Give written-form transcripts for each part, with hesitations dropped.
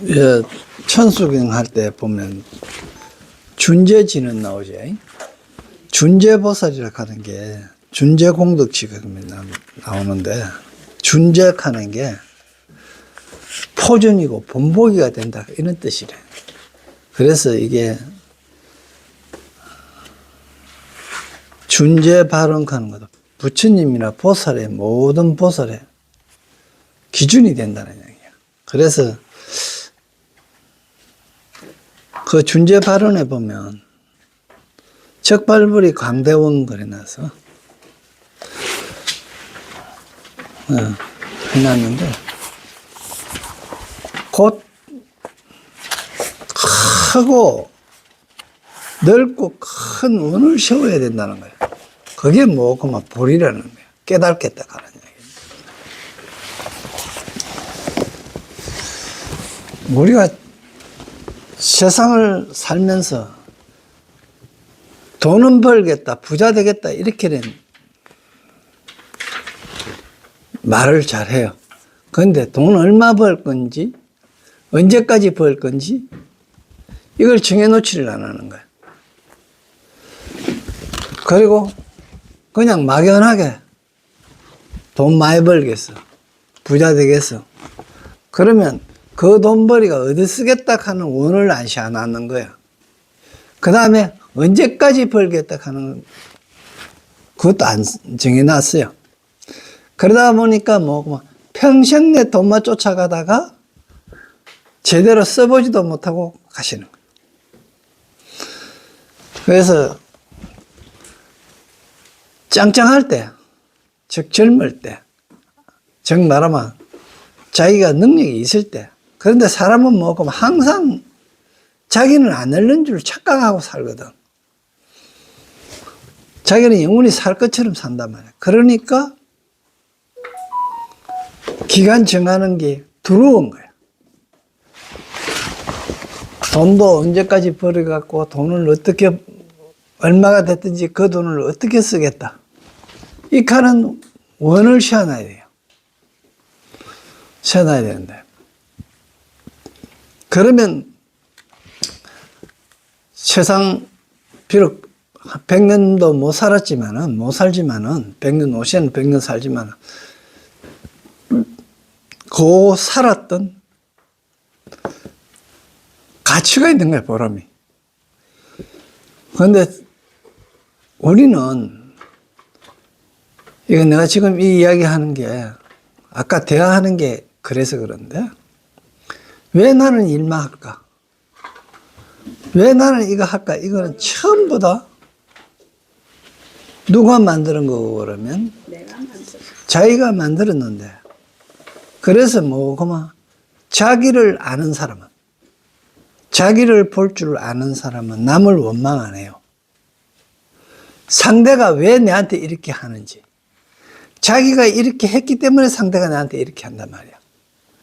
예, 천수경 할 때 보면 준재지는 나오지. 준재보살이라 하는 게 준재공덕지가 나오는데, 준재하는 게 포준이고 본보기가 된다, 이런 뜻이래. 그래서 이게 준재 발언하는 것도 부처님이나 보살의 모든 보살의 기준이 된다는 얘기야. 그래서 그 준재 발언에 보면 적발불이 광대원 그래놔서 해놨는데, 곧 크고 넓고 큰 원을 세워야 된다는 거야. 그게 뭐고 보리라는 거야. 깨닫겠다 하는 얘기. 우리가 세상을 살면서 돈은 벌겠다, 부자 되겠다, 이렇게는 말을 잘해요. 그런데 돈 얼마 벌 건지, 언제까지 벌 건지, 이걸 정해놓지를 안 하는 거야. 그리고 그냥 막연하게 돈 많이 벌겠어, 부자 되겠어. 그러면 그 돈벌이가 어디 쓰겠다 하는 원을 안 씌워놨는 거야. 그 다음에 언제까지 벌겠다 하는 그것도 안 정해놨어요. 그러다 보니까 평생 내 돈만 쫓아가다가 제대로 써보지도 못하고 가시는 거예요. 그래서 짱짱할 때, 즉 젊을 때, 즉 말하면 자기가 능력이 있을 때, 그런데 사람은 항상 자기는 안 늙는 줄 착각하고 살거든. 자기는 영원히 살 것처럼 산단 말이야. 그러니까 기간 정하는 게 두려운 거야. 돈도 언제까지 벌어갖고 돈을 어떻게, 얼마가 됐든지 그 돈을 어떻게 쓰겠다. 이 칸은 원을 세워놔야 돼요. 세워놔야 되는데. 그러면 세상, 비록 100년도 못 살지만은, 100년, 50년, 100년 살지만은, 그 살았던 가치가 있는 거야, 보람이. 그런데 우리는, 이거 내가 지금 이 이야기 하는 게, 아까 대화하는 게 그래서 그런데, 왜 나는 일만 할까? 왜 나는 이거 할까? 이거는 처음부 다 누가 만드는 거고 그러면? 자기가 만들었는데. 그래서 자기를 아는 사람은, 자기를 볼 줄 아는 사람은 남을 원망 안 해요. 상대가 왜 내한테 이렇게 하는지, 자기가 이렇게 했기 때문에 상대가 나한테 이렇게 한단 말이야.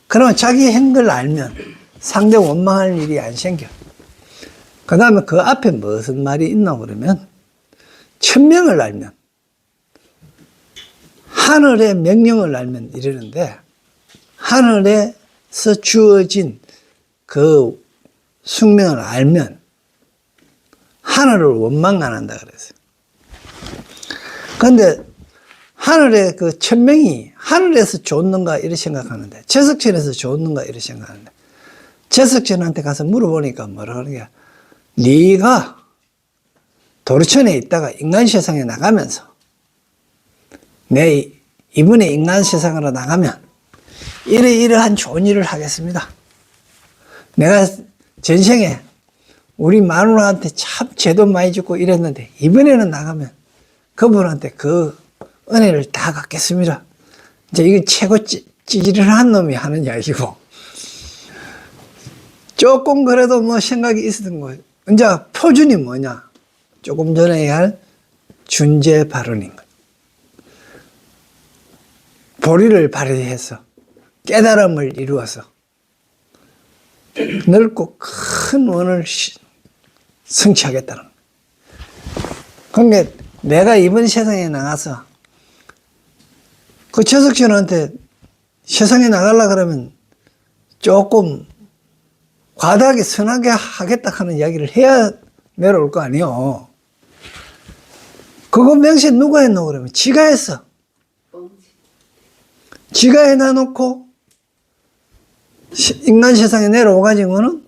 그러면 자기 한 걸 알면 상대 원망할 일이 안 생겨. 그 다음에 그 앞에 무슨 말이 있나 그러면, 천명을 알면, 하늘의 명령을 알면 이러는데, 하늘에서 주어진 그 숙명을 알면 하늘을 원망 안 한다 그랬어요. 그런데 하늘의 그 천명이 하늘에서 좋는가 이렇게 생각하는데, 제석천에서 좋는가 이렇게 생각하는데, 제석천한테 가서 물어보니까 뭐라 그러는 거야? 네가 도르천에 있다가 인간 세상에 나가면서 이번에 인간 세상으로 나가면 이러이러한 좋은 일을 하겠습니다. 내가 전생에 우리 마누라한테 참 죄도 많이 짓고 이랬는데 이번에는 나가면 그분한테 그 은혜를 다 갚겠습니다. 이제 이건 최고 찌질한 놈이 하는 이야기고, 조금 그래도 생각이 있었던 거예요. 이제 표준이 뭐냐? 조금 전에 얘기할 준재 발언인 거예요. 보리를 발휘해서 깨달음을 이루어서 넓고 큰 원을 성취하겠다는 거예요. 그러니까 내가 이번 세상에 나가서 그 최석천한테 세상에 나가려고 그러면 조금 과다하게 선하게 하겠다 하는 이야기를 해야 내려올 거 아니에요. 그거 명시 누가 했노 그러면 지가 했어. 지가 해놔놓고 인간 세상에 내려오가지고는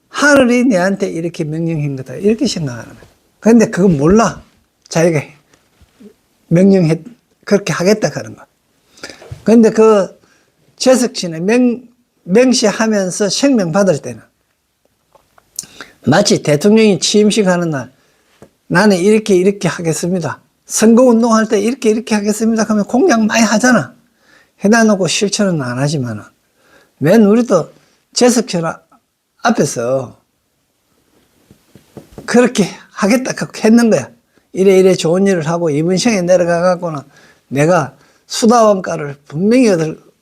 하늘이 내한테 이렇게 명령한 거다 이렇게 생각하는 거야. 그런데 그거 몰라. 자기가 그렇게 하겠다 하는 거야. 그런데 그 제석신에 명시하면서 생명 받을 때는 마치 대통령이 취임식 하는 날 나는 이렇게 하겠습니다. 선거운동할 때 이렇게 하겠습니다. 하면 공약 많이 하잖아. 해놔놓고 실천은 안 하지만은 맨 우리도 제석신 앞에서 그렇게 하겠다 했는 거야. 이래 좋은 일을 하고 이번 시행에 내려가갖고는 내가 수다원가를 분명히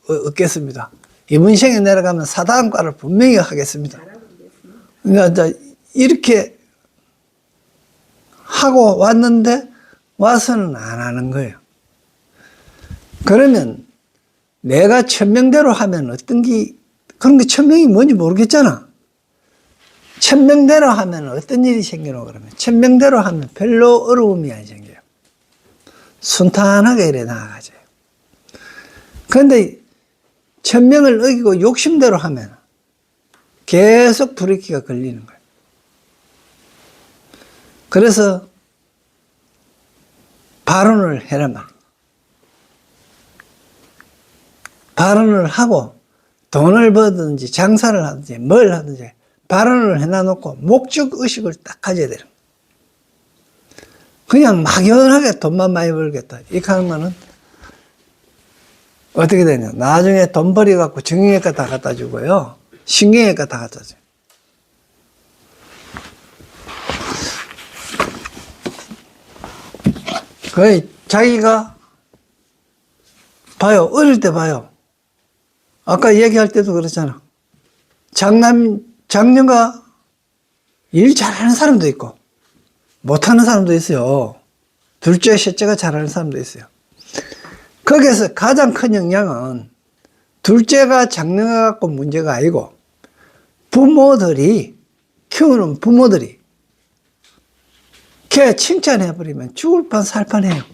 얻겠습니다. 이번 시행에 내려가면 사다원가를 분명히 하겠습니다. 그러니까 이렇게 하고 왔는데 와서는 안 하는 거예요. 그러면 내가 천명대로 하면 어떤 그런 게 천명이 뭔지 모르겠잖아. 천명대로 하면 어떤 일이 생기노 그러면 천명대로 하면 별로 어려움이 안 생겨요. 순탄하게 이래 나아가죠. 그런데 천명을 어기고 욕심대로 하면 계속 브레이크가 걸리는 거예요. 그래서 발언을 해란 말이에요. 발언을 하고 돈을 벌든지 장사를 하든지 뭘 하든지 발언을 해놔놓고 목적의식을 딱 가져야 되는 거예요. 그냥 막연하게 돈만 많이 벌겠다 이렇게 하는 거는 어떻게 되냐, 나중에 돈 벌여갖고 정형외과 다 갖다 주고요 신경외과 다 갖다 줘요. 거의 자기가 봐요. 어릴 때 봐요. 아까 얘기할 때도 그렇잖아. 장녀가 일 잘하는 사람도 있고 못하는 사람도 있어요. 둘째, 셋째가 잘하는 사람도 있어요. 거기에서 가장 큰 영향은 둘째가 장녀가 갖고 문제가 아니고 부모들이 키우는 부모들이 걔 칭찬해버리면 죽을 뻔 살 뻔해요.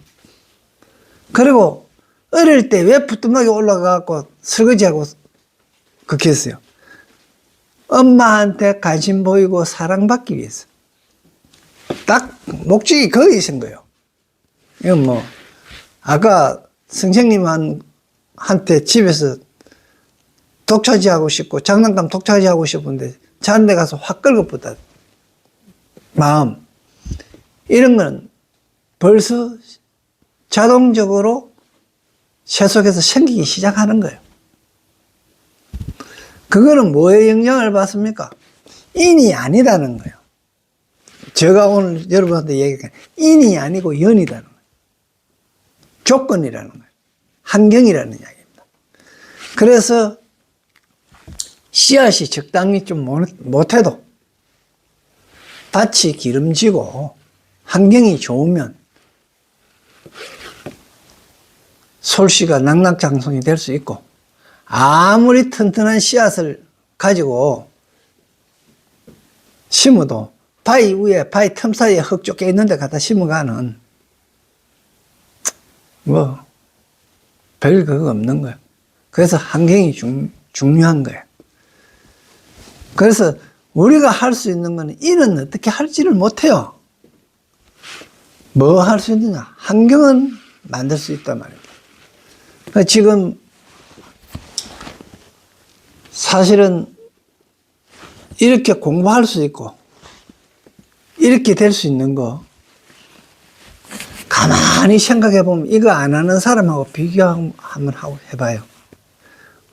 그리고 어릴 때 왜 부뚜막에 올라가갖고 설거지하고 그렇게 했어요? 엄마한테 관심 보이고 사랑받기 위해서. 딱 목적이 거기 있는 거예요. 이건 뭐 아까 선생님한테 집에서 독차지하고 싶고 장난감 독차지하고 싶은데 자는 데 가서 확 끌고 붙다 마음, 이런 건 벌써 자동적으로 새 속에서 생기기 시작하는 거예요. 그거는 뭐에 영향을 받습니까? 인이 아니다는 거예요. 제가 오늘 여러분한테 얘기한 인이 아니고 연이다는 거예요. 조건이라는 거예요. 환경이라는 이야기입니다. 그래서 씨앗이 적당히 좀 못해도 밭이 기름지고 환경이 좋으면 솔씨가 낙낙장성이 될 수 있고, 아무리 튼튼한 씨앗을 가지고 심어도 바위 위에 바위 틈 사이에 흙 쫓겨 있는데 갖다 심어가는 뭐 별 그거 없는 거예요. 그래서 환경이 중요한 거예요. 그래서 우리가 할 수 있는 거는 일은 어떻게 할지를 못해요. 뭐 할 수 있느냐? 환경은 만들 수 있단 말입니다. 지금 사실은 이렇게 공부할 수 있고 이렇게 될 수 있는 거 가만히 생각해 보면 이거 안 하는 사람하고 비교 한번 해봐요.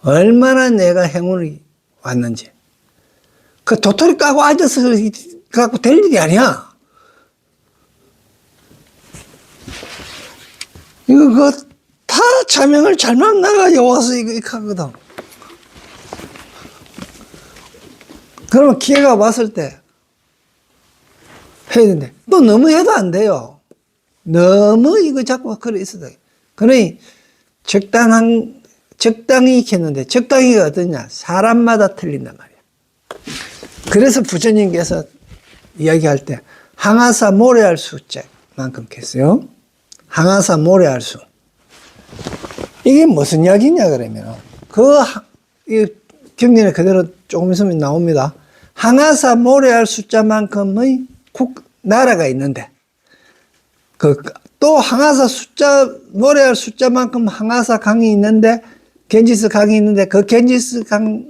얼마나 내가 행운이 왔는지. 그 도토리 까고 앉아서 갖고 될 일이 아니야. 이거 다 자명을 잘못 나가 와서 이거 하거든. 그러면 기회가 왔을 때 해야 되는데 또 너무 해도 안 돼요. 너무 이거 자꾸 그래 있어도. 그러니 적당히 했는데 적당히가 어떠냐? 사람마다 틀린단 말이야. 그래서 부처님께서 이야기할 때 항아사 모래알 수자만큼 했어요. 항아사 모래알 수. 이게 무슨 이야기냐 그러면 이 경전에 그대로 조금 있으면 나옵니다. 항아사 모래알 숫자만큼의 나라가 있는데 또 항아사 모래알 숫자만큼 항아사 강이 있는데 겐지스 강이 있는데 그 겐지스 강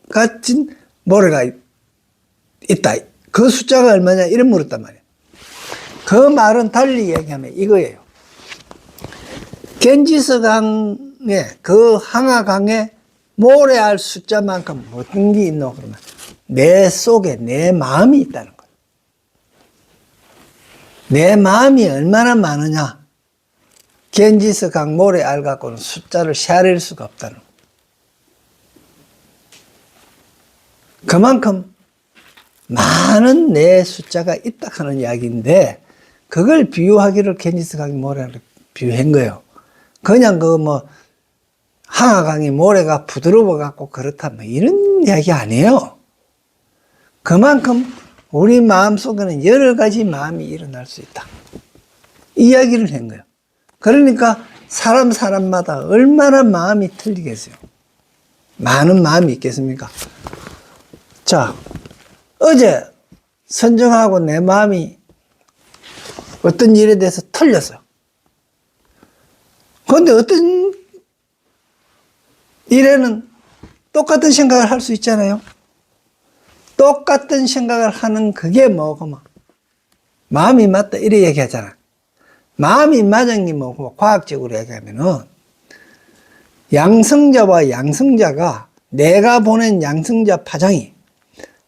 같은 모래가 있다. 그 숫자가 얼마냐 이런 물었단 말이에요. 그 말은 달리 얘기하면 이거예요. 겐지스 강에 그 항아강에 모래알 숫자만큼 어떤 게 있노 그러면 내 속에 내 마음이 있다는 거예요. 내 마음이 얼마나 많으냐. 겐지스 강 모래알 갖고는 숫자를 헤아릴 수가 없다는 거예요. 그만큼 많은 내 숫자가 있다 하는 이야기인데 그걸 비유하기를 겐지스 강이 모래알을 비유한 거예요. 그냥 항아강이 모래가 부드러워 갖고 그렇다 이런 이야기 아니에요. 그만큼 우리 마음 속에는 여러 가지 마음이 일어날 수 있다. 이 이야기를 한 거예요. 그러니까 사람마다 얼마나 마음이 틀리겠어요. 많은 마음이 있겠습니까? 자, 어제 선정하고 내 마음이 어떤 일에 대해서 틀렸어요. 그런데 어떤 일에는 똑같은 생각을 할 수 있잖아요. 똑같은 생각을 하는 그게 뭐고 마음이 맞다 이래 얘기하잖아. 마음이 맞은 게 뭐고 과학적으로 얘기하면은 양성자와 양성자가 내가 보낸 양성자 파장이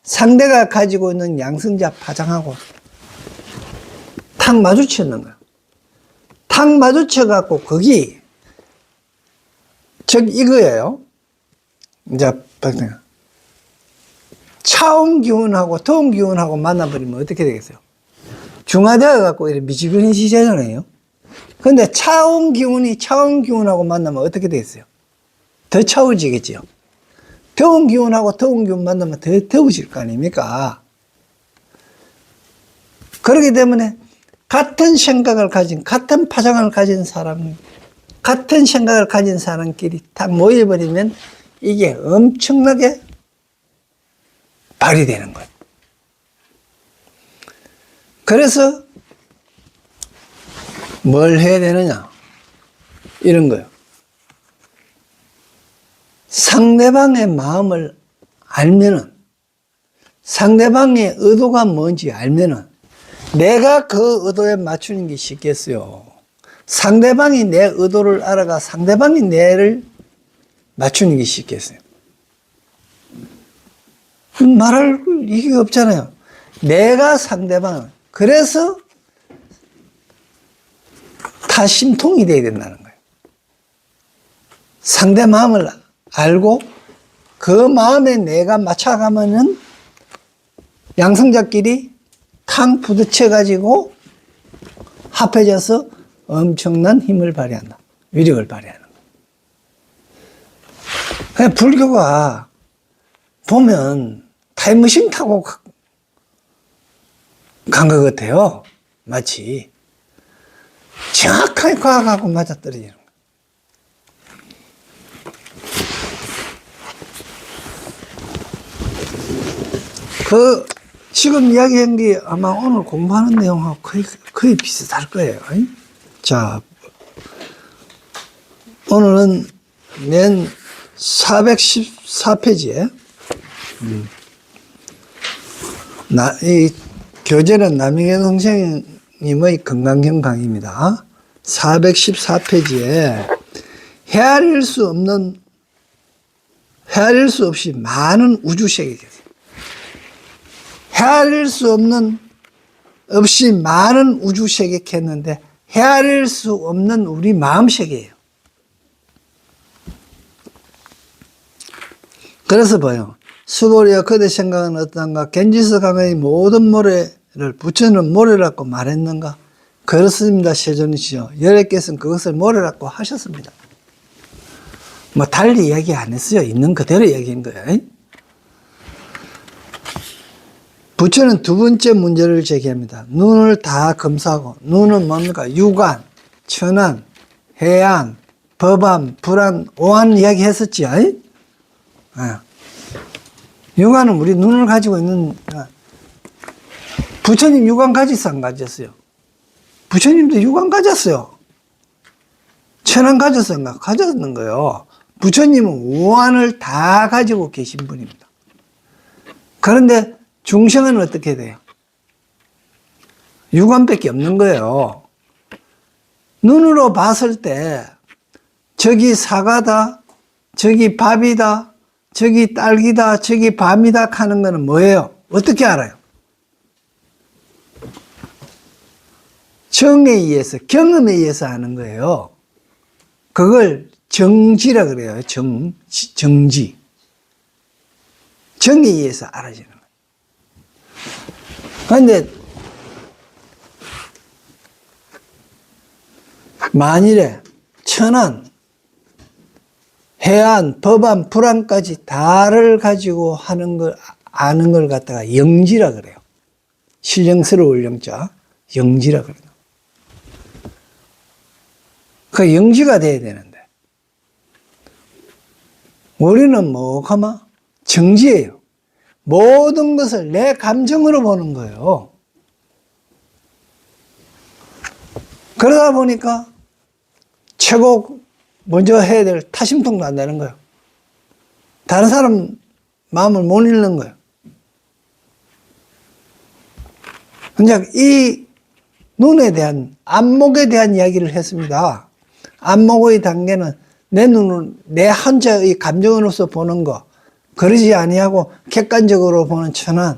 상대가 가지고 있는 양성자 파장하고 탁 마주쳤는 거야. 탁 마주쳐갖고 거기 즉 이거예요. 이제 차온 기운하고 더운 기운하고 만나버리면 어떻게 되겠어요? 중화되어갖고 이렇게 미지근해지잖아요. 근데 차온 기운하고 만나면 어떻게 되겠어요? 더 차워지겠지요. 더운 기운하고 더운 기운 만나면 더 더워질 거 아닙니까? 그렇기 때문에 같은 생각을 가진, 같은 파장을 가진 사람, 같은 생각을 가진 사람끼리 딱 모여버리면 이게 엄청나게 발휘되는 거예요. 그래서 뭘 해야 되느냐? 이런 거예요. 상대방의 마음을 알면은, 상대방의 의도가 뭔지 알면은, 내가 그 의도에 맞추는 게 쉽겠어요. 상대방이 내 의도를 알아가 상대방이 내를 맞추는 게 쉽겠어요. 말할 이게 없잖아요. 내가 상대방, 그래서 다 심통이 돼야 된다는 거예요. 상대 마음을 알고 그 마음에 내가 맞춰가면은 양성자끼리 탕 부딪혀가지고 합해져서 엄청난 힘을 발휘한다. 위력을 발휘하는 거예요. 그냥 불교가 보면 타임머신 타고 간 것 같아요. 마치 정확하게 과학하고 맞아떨어지는 거예요. 지금 이야기한 게 아마 오늘 공부하는 내용하고 거의 비슷할 거예요. 자, 오늘은 맨 414페이지에 이 교재는 남영현 선생님의 건강경 강의입니다. 414페이지에 헤아릴 수 없이 많은 우주세계가 있어요. 헤아릴 수 없이 많은 우주세계 했는데 헤아릴 수 없는 우리 마음세계예요. 그래서 봐요. 수고리와 그대 생각은 어떤가? 겐지스 강의 모든 모래를 부처는 모래라고 말했는가? 그렇습니다. 세존이시여. 여러께서는 그것을 모래라고 하셨습니다. 달리 얘기 안 했어요. 있는 그대로 얘기한 거예요. 부처는 두 번째 문제를 제기합니다. 눈을 다 검사하고, 눈은 뭡니까? 유관, 천안, 해안, 법안, 불안, 오한 이야기 했었지. 유관은 우리 눈을 가지고 있는, 부처님 유관 가졌어, 안 가졌어요? 부처님도 유관 가졌어요. 천안 가졌었나? 가졌는 거예요. 부처님은 오한을 다 가지고 계신 분입니다. 그런데 중생은 어떻게 돼요? 유관밖에 없는 거예요. 눈으로 봤을 때 저기 사과다, 저기 밥이다, 저기 딸기다, 저기 밤이다 하는 거는 뭐예요? 어떻게 알아요? 정에 의해서, 경험에 의해서 하는 거예요. 그걸 정지라 그래요. 정지. 정에 의해서 알아지는 거예요. 그런데 만일에 천안, 해안, 법안, 불안까지 다를 가지고 하는 걸 아는 걸 갖다가 영지라 그래요. 신령스러울 영자, 영지라 그래요. 그 영지가 돼야 되는데 우리는 뭐가마 정지예요. 모든 것을 내 감정으로 보는 거예요. 그러다 보니까 최고 먼저 해야 될 타심통도 안 되는 거예요. 다른 사람 마음을 못 읽는 거예요. 그냥 이 눈에 대한, 안목에 대한 이야기를 했습니다. 안목의 단계는 내 눈을, 내 한자의 감정으로서 보는 거, 그러지 아니하고 객관적으로 보는 천안,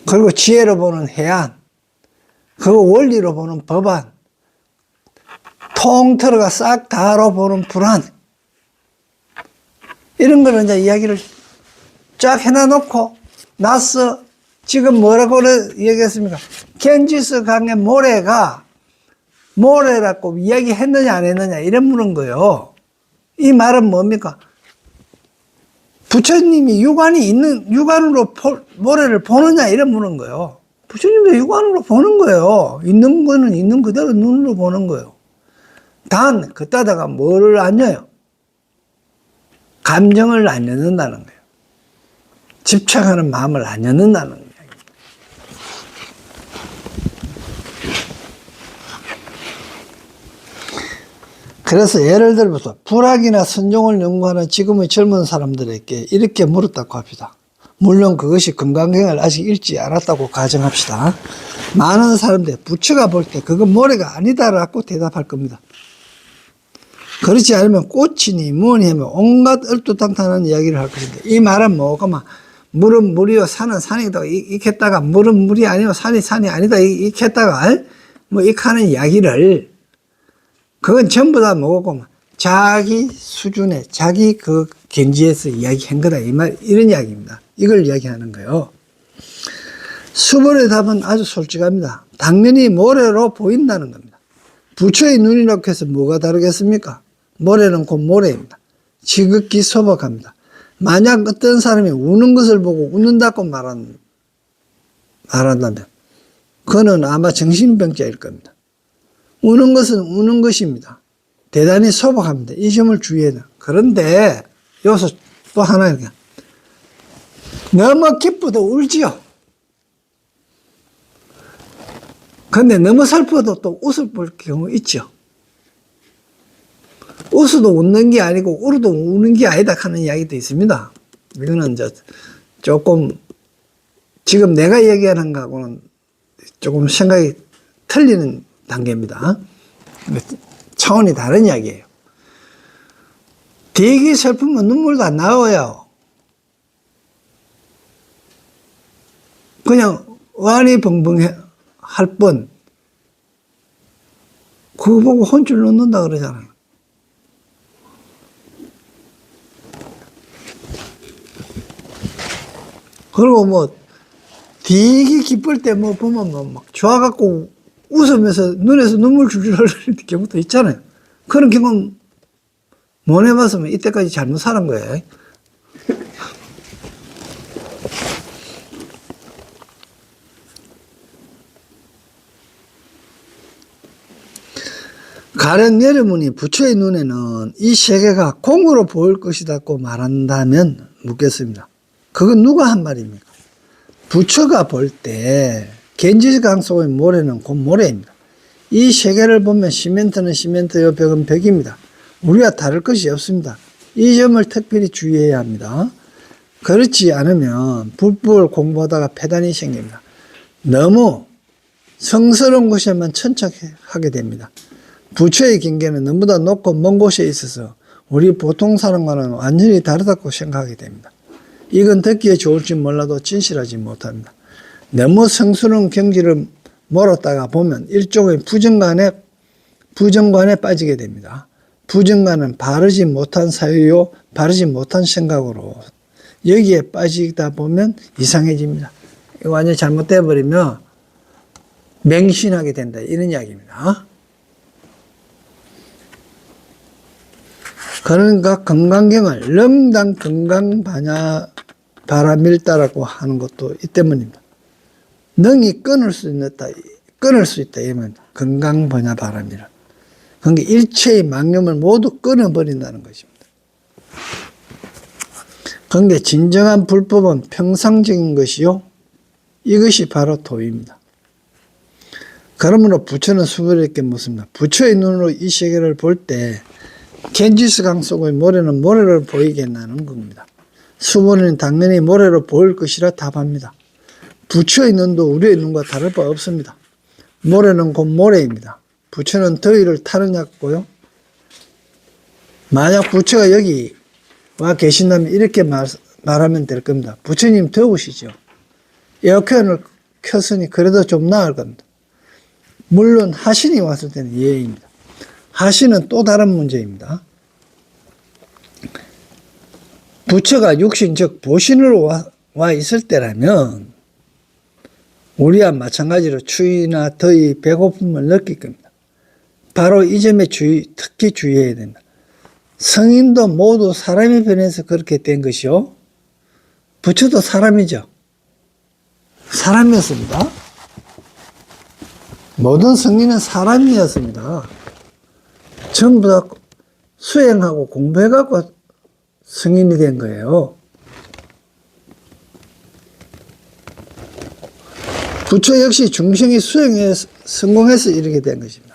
그리고 지혜로 보는 해안, 그리고 원리로 보는 법안, 통틀어가 싹 다로 보는 불안, 이런 거를 이제 이야기를 쫙 해놔놓고 나서 지금 뭐라고 얘기했습니까? 겐지스 강의 모래라고 이야기했느냐 안 했느냐 이런 물은 거예요. 이 말은 뭡니까? 부처님이 육안으로 모래를 보느냐 이런 물은 거예요. 부처님도 육안으로 보는 거예요. 있는 거는 있는 그대로 눈으로 보는 거예요. 단 그따다가 뭐를 안 여요? 감정을 안 여는다는 거예요. 집착하는 마음을 안 여는다는 거예요. 그래서 예를 들어서 불학이나 선종을 연구하는 지금의 젊은 사람들에게 이렇게 물었다고 합시다. 물론 그것이 건강경을 아직 읽지 않았다고 가정합시다. 많은 사람들이 부처가 볼 때 그건 모래가 아니다라고 대답할 겁니다. 그렇지 않으면 꽃이니 뭐니 하면 온갖 얼토당탄한 이야기를 할 것인데, 이 말은 뭐가 물은 물이요 산은 산이다 이렇게 했다가 물은 물이 아니고 산이 산이 아니다 이렇게 했다가 뭐 이렇게 하는 이야기를, 그건 전부 다 뭐고 자기 수준에 자기 그 견지에서 이야기한 거다 이런 이야기입니다. 이걸 이야기하는 거예요. 수벌의 답은 아주 솔직합니다. 당연히 모래로 보인다는 겁니다. 부처의 눈이라고 해서 뭐가 다르겠습니까? 모래는 곧 모래입니다. 지극히 소박합니다. 만약 어떤 사람이 우는 것을 보고 웃는다고 말한다면 그는 아마 정신병자일 겁니다. 우는 것은 우는 것입니다. 대단히 소박합니다. 이 점을 주의해야 돼요. 그런데 여기서 또 하나 이렇게 너무 기쁘도 울지요. 근데 너무 슬퍼도 또 웃을 경우 있죠. 웃어도 웃는 게 아니고 울어도 우는 게 아니다 하는 이야기도 있습니다. 이거는 이제 조금 지금 내가 얘기하는 거하고는 조금 생각이 틀리는 단계입니다. 차원이 다른 이야기예요. 되게 슬프면 눈물도 안 나와요. 그냥 완이 벙벙 할 뻔. 그거 보고 혼쭐 놓는다 그러잖아요. 그리고 뭐 되게 기쁠 때 뭐 보면 뭐 막 좋아갖고 웃으면서 눈에서 눈물 줄줄 흘리는 경우도 있잖아요. 그런 경험 못 해봤으면 이때까지 잘못 살은 거예요. 가령 여러분이 부처의 눈에는 이 세계가 공으로 보일 것이라고 말한다면 묻겠습니다. 그건 누가 한 말입니까? 부처가 볼 때 겐지스강 속의 모래는 곧 모래입니다. 이 세계를 보면 시멘트는 시멘트요, 벽은 벽입니다. 우리와 다를 것이 없습니다. 이 점을 특별히 주의해야 합니다. 그렇지 않으면 불법을 공부하다가 폐단이 생깁니다. 너무 성스러운 곳에만 천착하게 됩니다. 부처의 경계는 너무나 높고 먼 곳에 있어서 우리 보통 사람과는 완전히 다르다고 생각하게 됩니다. 이건 듣기에 좋을지 몰라도 진실하지 못합니다. 너무 성스러운 경지를 멀었다가 보면 일종의 부정관에 빠지게 됩니다. 부정관은 바르지 못한 사유요, 바르지 못한 생각으로 여기에 빠지다 보면 이상해집니다. 이거 완전히 잘못되어 버리면 맹신하게 된다, 이런 이야기입니다. 그러니까 건강경을 렁당 건강바람일다라고 하는 것도 이 때문입니다. 능이 끊을 수 있다, 이러면 건강번야바람이라. 그러니까 일체의 망념을 모두 끊어버린다는 것입니다. 그런데 진정한 불법은 평상적인 것이요, 이것이 바로 도입니다. 그러므로 부처는 수부에게 묻습니다. 부처의 눈으로 이 세계를 볼 때 겐지스강 속의 모래는 모래를 보이겠나는 겁니다. 수부는 당연히 모래로 보일 것이라 답합니다. 부처의 눈도 우리의 눈과 다를 바 없습니다. 모래는 곧 모래입니다. 부처는 더위를 타느냐고요? 만약 부처가 여기 와 계신다면 이렇게 말하면 될 겁니다. 부처님 더우시죠? 에어컨을 켰으니 그래도 좀 나을 겁니다. 물론 하신이 왔을 때는 예입니다. 하신은 또 다른 문제입니다. 부처가 육신 즉 보신으로 와 있을 때라면 우리와 마찬가지로 추위나 더위, 배고픔을 느낄 겁니다. 바로 이 점에 특히 주의해야 됩니다. 성인도 모두 사람이 변해서 그렇게 된 것이요, 부처도 사람이죠. 사람이었습니다. 모든 성인은 사람이었습니다. 전부 다 수행하고 공부해갖고 성인이 된 거예요. 부처 역시 중생이 수행에 성공해서 이렇게 된 것입니다.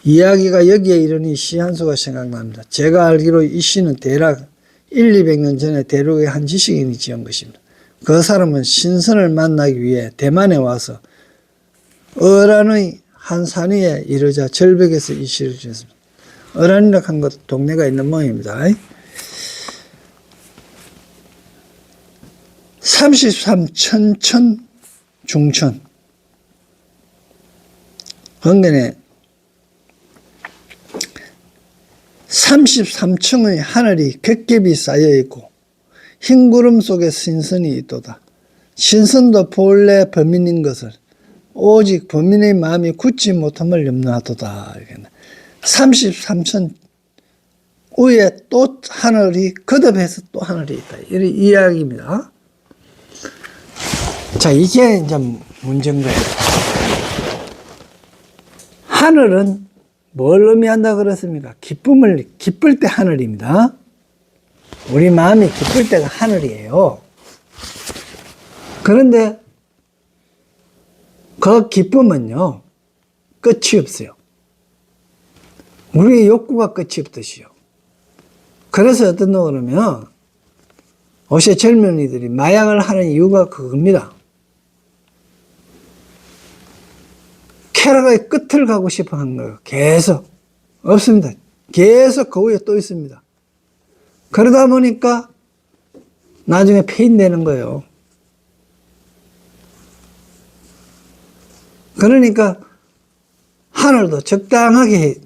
이야기가 여기에 이르니 시 한 수가 생각납니다. 제가 알기로 이 시는 대략 200년 전에 대륙의 한 지식인이 지은 것입니다. 그 사람은 신선을 만나기 위해 대만에 와서 어란의 한 산 위에 이르자 절벽에서 이 시를 지었습니다. 어란이라고 한 것 동네가 있는 모양입니다. 33천천 중천. 건근에 33층의 하늘이 겹겹이 쌓여있고 흰 구름 속에 신선이 있도다. 신선도 본래 범인인 것을 오직 범인의 마음이 굳지 못함을 염려하도다. 33천 위에 또 하늘이 거듭해서 또 하늘이 있다, 이런 이야기입니다. 자, 이게 이제 문제인 거예요. 하늘은 뭘 의미한다 그랬습니까? 기쁠 때 하늘입니다. 우리 마음이 기쁠 때가 하늘이에요. 그런데 그 기쁨은요, 끝이 없어요. 우리의 욕구가 끝이 없듯이요. 그래서 어떤 거 그러면 요새 젊은이들이 마약을 하는 이유가 그겁니다. 쾌락의 끝을 가고 싶어 하는 거예요. 계속. 없습니다. 계속 그 위에 또 있습니다. 그러다 보니까 나중에 폐인되는 거예요. 그러니까 하늘도 적당하게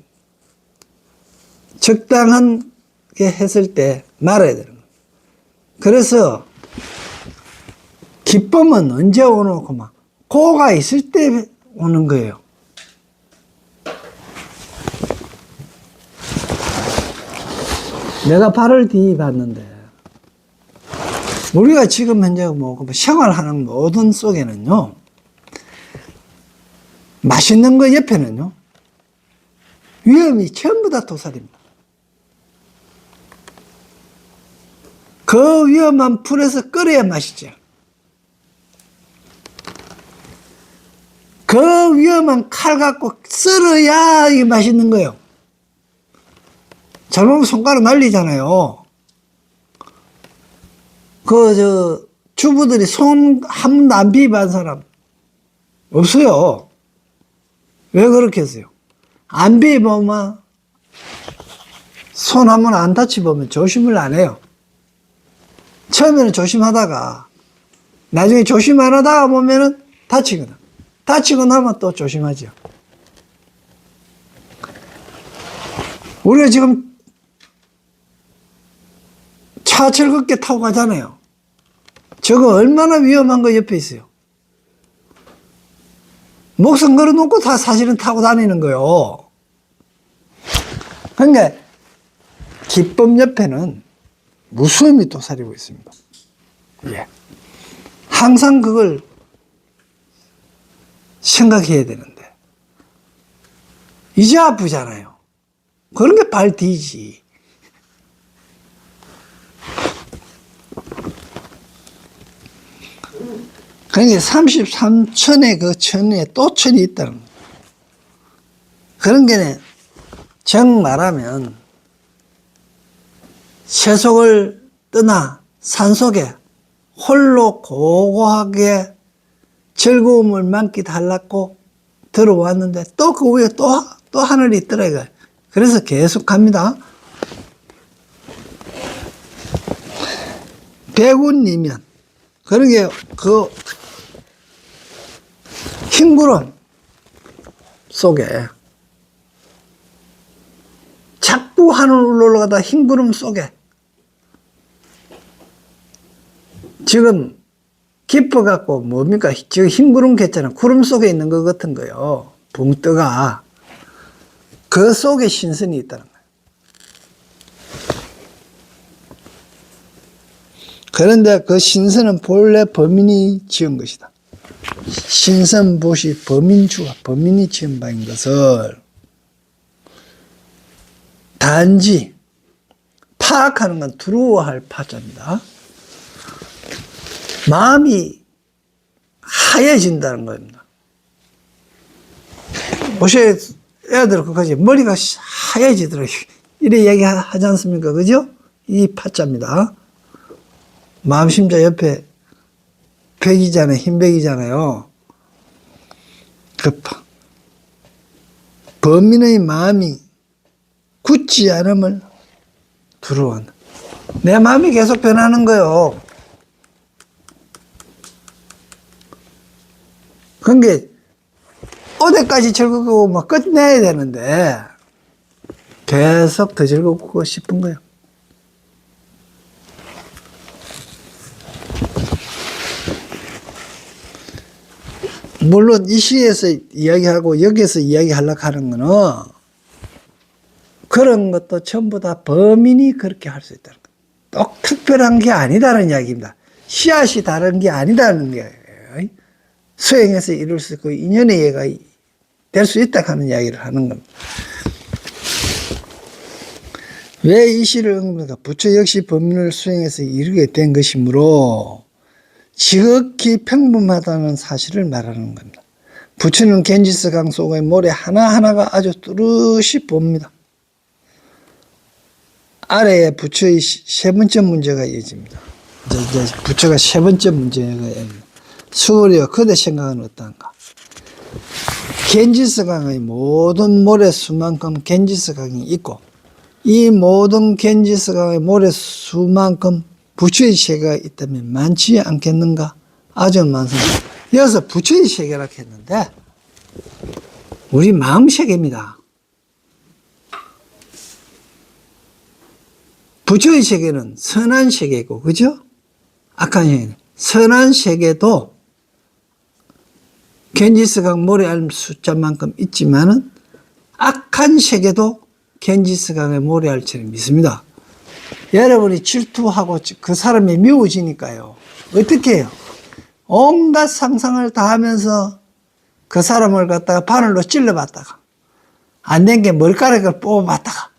했을 때 말아야 되는 거예요. 그래서 기쁨은 언제 오는 거만 고가 있을 때 오는 거예요. 내가 8월 뒤 봤는데 우리가 지금 현재 생활하는 모든 속에는요, 맛있는 거 옆에는요, 위험이 전부 다 도살입니다. 그 위험한 불에서 끓여야 맛있죠. 그 위험한 칼 갖고 썰어야 이게 맛있는 거예요. 잘못하면 손가락 날리잖아요. 주부들이 손 한 번도 안 비벼본 사람 없어요. 왜 그렇게 했어요? 안 비벼보면 손 한 번 안 다치보면 조심을 안 해요. 처음에는 조심하다가 나중에 조심 안 하다가 보면은 다치고 나면 또 조심하죠. 우리가 지금 차 즐겁게 타고 가잖아요. 저거 얼마나 위험한 거 옆에 있어요. 목숨 걸어놓고 다 사실은 타고 다니는 거요. 그러니까 기법 옆에는 무서움이 도사리고 있습니다. 예. 항상 그걸 생각해야 되는데 이제 아프잖아요. 그런 게 발 뒤지. 그러니까 33천의 그 천에 또 천이 있다는 거예요. 그런 게 정 말하면 세속을 떠나 산속에 홀로 고고하게 즐거움을 만끽하려고 들어왔는데 또 그 위에 또 하늘이 있더라고요. 그래서 계속 갑니다. 백운이면 그런 게 흰구름 속에 자꾸 하늘로 올라가다 흰구름 속에 지금 깊어갖고 뭡니까? 지금 흰구름 겠잖아. 구름 속에 있는 것 같은 거요. 붕뜨가. 그 속에 신선이 있다는 거예요. 그런데 그 신선은 본래 범인이 지은 것이다. 신선봇이 범인이 지은 바인 것을 단지 파악하는 건 두려워할 파자입니다. 마음이 하얘진다는 겁니다. 보셔야 애들 그까지 머리가 하얘지더라고요. 이래 얘기하지 않습니까? 그죠? 이 파자입니다. 마음심자 옆에 백이잖아요. 흰백이잖아요. 범인의 마음이 굳지 않음을 두려워한다. 내 마음이 계속 변하는 거예요. 그게 어디까지 즐겁고 막 끝내야 되는데 계속 더 즐겁고 싶은 거예요. 물론 이 시에서 이야기하고 여기에서 이야기하려고 하는 거는 그런 것도 전부 다 범인이 그렇게 할 수 있다는 거예요. 꼭 특별한 게 아니다는 이야기입니다. 씨앗이 다른 게 아니다는 거예요. 수행해서 이룰 수 있고 인연의 예가 될 수 있다 하는 이야기를 하는 겁니다. 왜 이 시를 읽는가? 부처 역시 법문을 수행해서 이루게 된 것이므로 지극히 평범하다는 사실을 말하는 겁니다. 부처는 겐지스강 속의 모래 하나하나가 아주 뚜렷이 봅니다. 아래에 부처의 세 번째 문제가 이어집니다. 이제 부처가 세 번째 문제가 이어집니다. 수월이여 그대 생각은 어떠한가? 겐지스강의 모든 모래수만큼 겐지스강이 있고 이 모든 겐지스강의 모래수만큼 부처의 세계가 있다면 많지 않겠는가? 아주 많습니다. 여기서 부처의 세계라고 했는데 우리 마음 세계입니다. 부처의 세계는 선한 세계고 그죠? 악한 세계는 선한 세계도 겐지스강 모래알 숫자만큼 있지만은 악한 세계도 겐지스강의 모래알처럼 있습니다. 여러분이 질투하고 그 사람이 미워지니까요. 어떻게 해요? 온갖 상상을 다 하면서 그 사람을 갖다가 바늘로 찔러봤다가 안 된 게 머리카락을 뽑아봤다가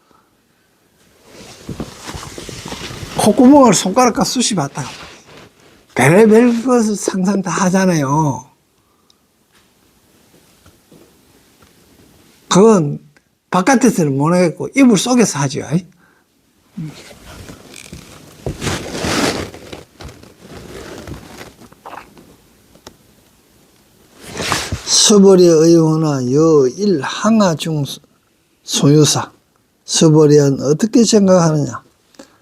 콧구멍을 손가락과 쑤시봤다가 별의별 것을 상상 다 하잖아요. 그건 바깥에서는 못 하겠고 이불 속에서 하죠. 서벌이 의호나 여일 항하 중 소유사. 서벌이는 어떻게 생각하느냐?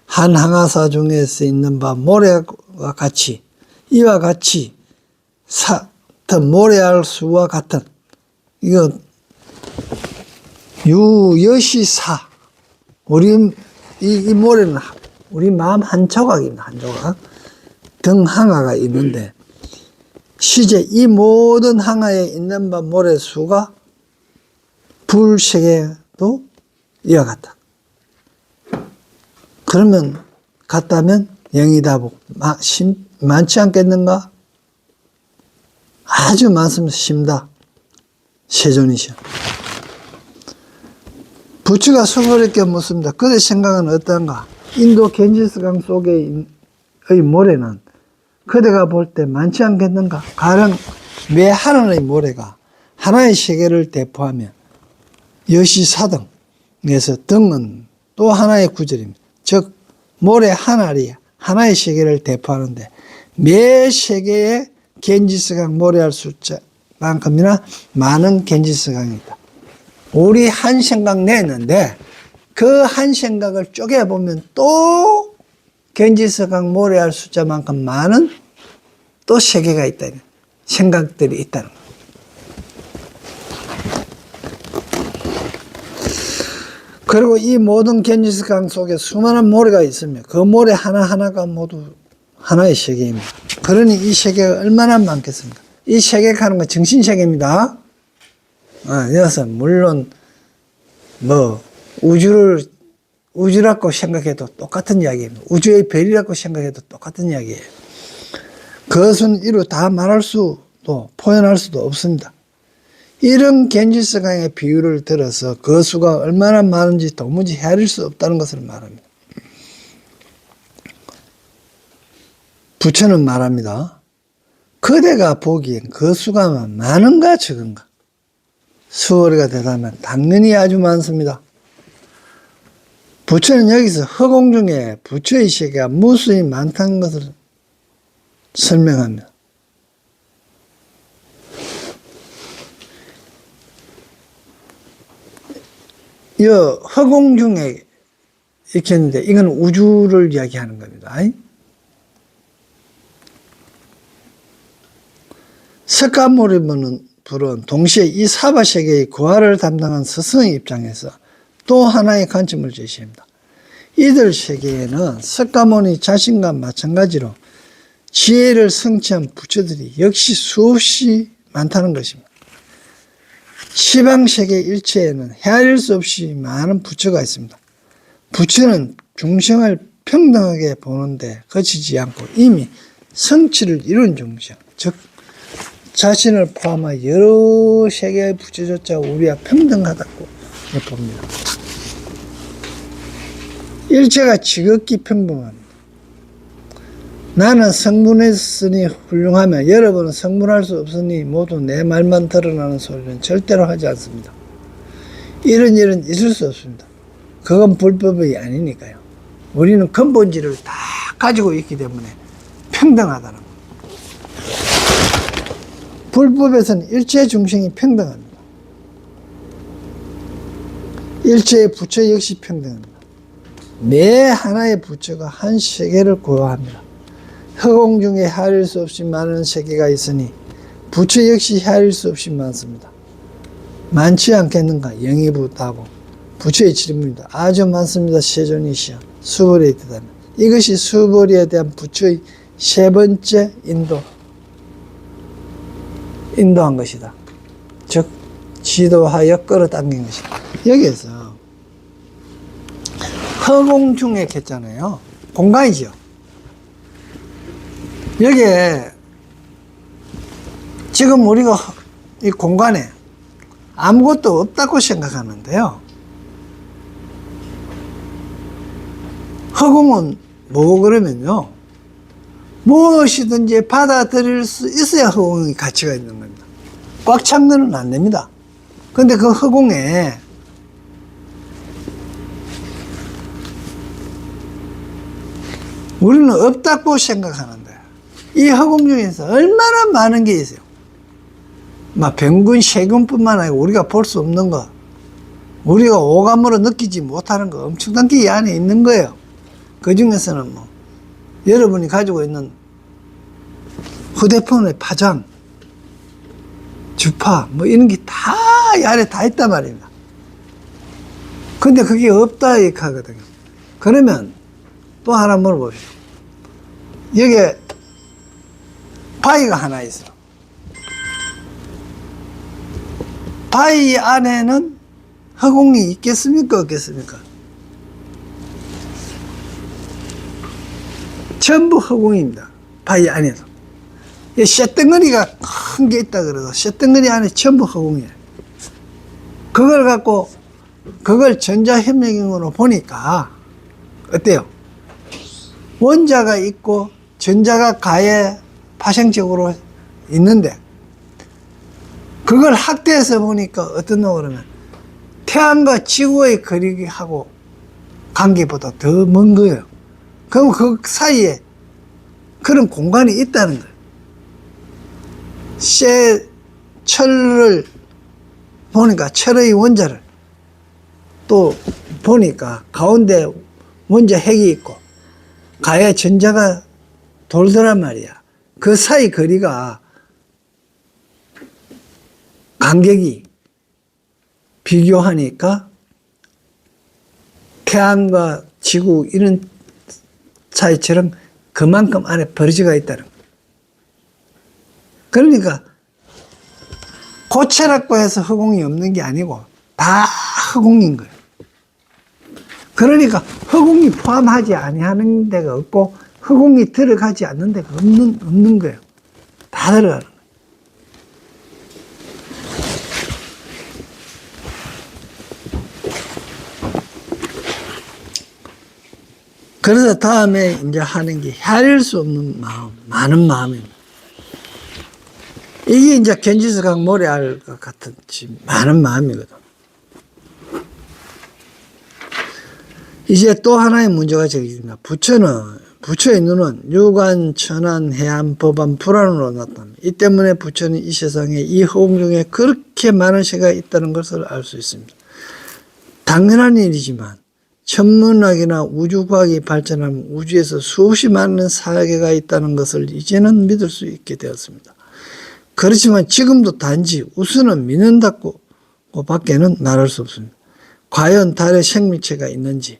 한 항하사 중에 쓰이는 바 모래와 같이 이와 같이 모래알 수와 같은 이거 유여시사. 우리 이 모래는 우리 마음 한 조각입니다. 한 조각. 등 항하가 있는데 시제 이 모든 항하에 있는 바 모래 수가 불세계도 이와 같다. 그러면 같다면 영이다. 많지 않겠는가? 아주 많습니다. 심다. 세존이시여. 부처가 서벌에게 묻습니다. 그대 생각은 어떤가? 인도 겐지스강 속의 모래는 그대가 볼 때 많지 않겠는가? 가령 왜 하나의 모래가 하나의 세계를 대표하며 여시사등에서 등은 또 하나의 구절입니다. 즉 모래 한 알이 하나의 세계를 대표하는데 매 세계에 겐지스강 모래알 숫자만큼이나 많은 겐지스강이 있다. 우리 한 생각 내는데 그 한 생각을 쪼개보면 또 겐지스강 모래알 숫자만큼 많은 또 세계가 있다는 생각들이 있다는 거. 그리고 이 모든 겐지스강 속에 수많은 모래가 있으며 그 모래 하나하나가 모두 하나의 세계입니다. 그러니 이 세계가 얼마나 많겠습니까? 이 세계가 하는 건 정신세계입니다. 여기서 물론 우주라고 생각해도 똑같은 이야기입니다. 우주의 별이라고 생각해도 똑같은 이야기예요. 그것은 이루 다 말할 수도 표현할 수도 없습니다. 이런 겐지스강의 비유를 들어서 그 수가 얼마나 많은지 도무지 헤아릴 수 없다는 것을 말합니다. 부처는 말합니다. 그대가 보기엔 그 수가 많은가 적은가? 수월이가 되다면 당연히 아주 많습니다. 부처는 여기서 허공 중에 부처의 세계가 무수히 많다는 것을 설명합니다. 이 허공 중에 이렇게 했는데 이건 우주를 이야기하는 겁니다. 석가모니 불은 동시에 이 사바세계의 고화를 담당한 스승의 입장에서 또 하나의 관점을 제시합니다. 이들 세계에는 석가모니 자신과 마찬가지로 지혜를 성취한 부처들이 역시 수없이 많다는 것입니다. 시방세계 일체에는 헤아릴 수 없이 많은 부처가 있습니다. 부처는 중생을 평등하게 보는데 그치지 않고 이미 성취를 이룬 중생, 즉 자신을 포함한 여러 세계의 부처조차 우리와 평등하다고 봅니다. 일체가 지극히 평등합니다. 나는 성분했으니 훌륭하며 여러분은 성분할 수 없으니 모두 내 말만 드러나는 소리는 절대로 하지 않습니다. 이런 일은 있을 수 없습니다. 그건 불법이 아니니까요. 우리는 근본질을 다 가지고 있기 때문에 평등하다는 겁니다. 불법에서는 일체 중생이 평등합니다. 일체의 부처 역시 평등합니다. 매 하나의 부처가 한 세계를 고요합니다. 허공 중에 헤아릴 수 없이 많은 세계가 있으니 부처 역시 헤아릴 수 없이 많습니다. 많지 않겠는가? 영이부다고 부처의 질문입니다. 아주 많습니다. 세존이시여 수벌에 대한 이것이 수벌에 대한 부처의 세 번째 인도한 것이다. 즉 지도하여 끌어당긴 것이다. 여기에서 허공 중에 했잖아요. 공간이죠. 여기에 지금 우리가 이 공간에 아무것도 없다고 생각하는데요. 허공은 뭐고 그러면요, 무엇이든지 받아들일 수 있어야 허공이 가치가 있는 겁니다. 꽉 찬 거는 안 됩니다. 근데 그 허공에 우리는 없다고 생각하는데, 이 허공 중에서 얼마나 많은 게 있어요. 막 병균, 세균뿐만 아니고 우리가 볼 수 없는 거, 우리가 오감으로 느끼지 못하는 거 엄청난 게 이 안에 있는 거예요. 그 중에서는 뭐 여러분이 가지고 있는 휴대폰의 파장, 주파, 뭐 이런 게 다 이 안에 다 있단 말입니다. 근데 그게 없다 이렇게 하거든요. 그러면 또 하나 물어봅시다. 여기에 바위가 하나 있어요. 바위 안에는 허공이 있겠습니까? 없겠습니까? 전부 허공입니다. 바위 안에서. 쇳덩어리가 큰 게 있다 그래도 쇳덩어리 안에 전부 허공이에요. 그걸 갖고 그걸 전자현미경으로 보니까 어때요? 원자가 있고 전자가 가에 파생적으로 있는데, 그걸 확대해서 보니까 어떠노 그러면 태양과 지구의 거리하고 관계보다 더 먼 거예요. 그럼 그 사이에 그런 공간이 있다는 거예요. 철을 보니까, 철의 원자를 또 보니까 가운데 원자 핵이 있고 가에 전자가 돌더란 말이야. 그 사이 거리가, 간격이 비교하니까 태양과 지구 이런 사이처럼 그만큼 안에 버리지가 있다는 거예요. 그러니까 고체라고 해서 허공이 없는 게 아니고 다 허공인 거예요. 그러니까 허공이 포함하지 아니하는 데가 없고 허공이 들어가지 않는 데가 없는 거예요. 다 들어가는 거예요. 그래서 다음에 이제 하는 게 헤아릴 수 없는 마음, 많은 마음입니다. 이게 이제 견지스강 모래알과 같은 많은 마음이거든. 이제 또 하나의 문제가 제기됩니다. 부처의 눈은 유관, 천안, 해안, 법안, 불안으로 나타납니다. 이 때문에 부처는 이 세상에 이 허공 중에 그렇게 많은 세계가 있다는 것을 알 수 있습니다. 당연한 일이지만 천문학이나 우주과학이 발전하면 우주에서 수없이 많은 사계가 있다는 것을 이제는 믿을 수 있게 되었습니다. 그렇지만 지금도 단지 우수는 믿는다고 밖에는 말할 수 없습니다. 과연 달에 생명체가 있는지,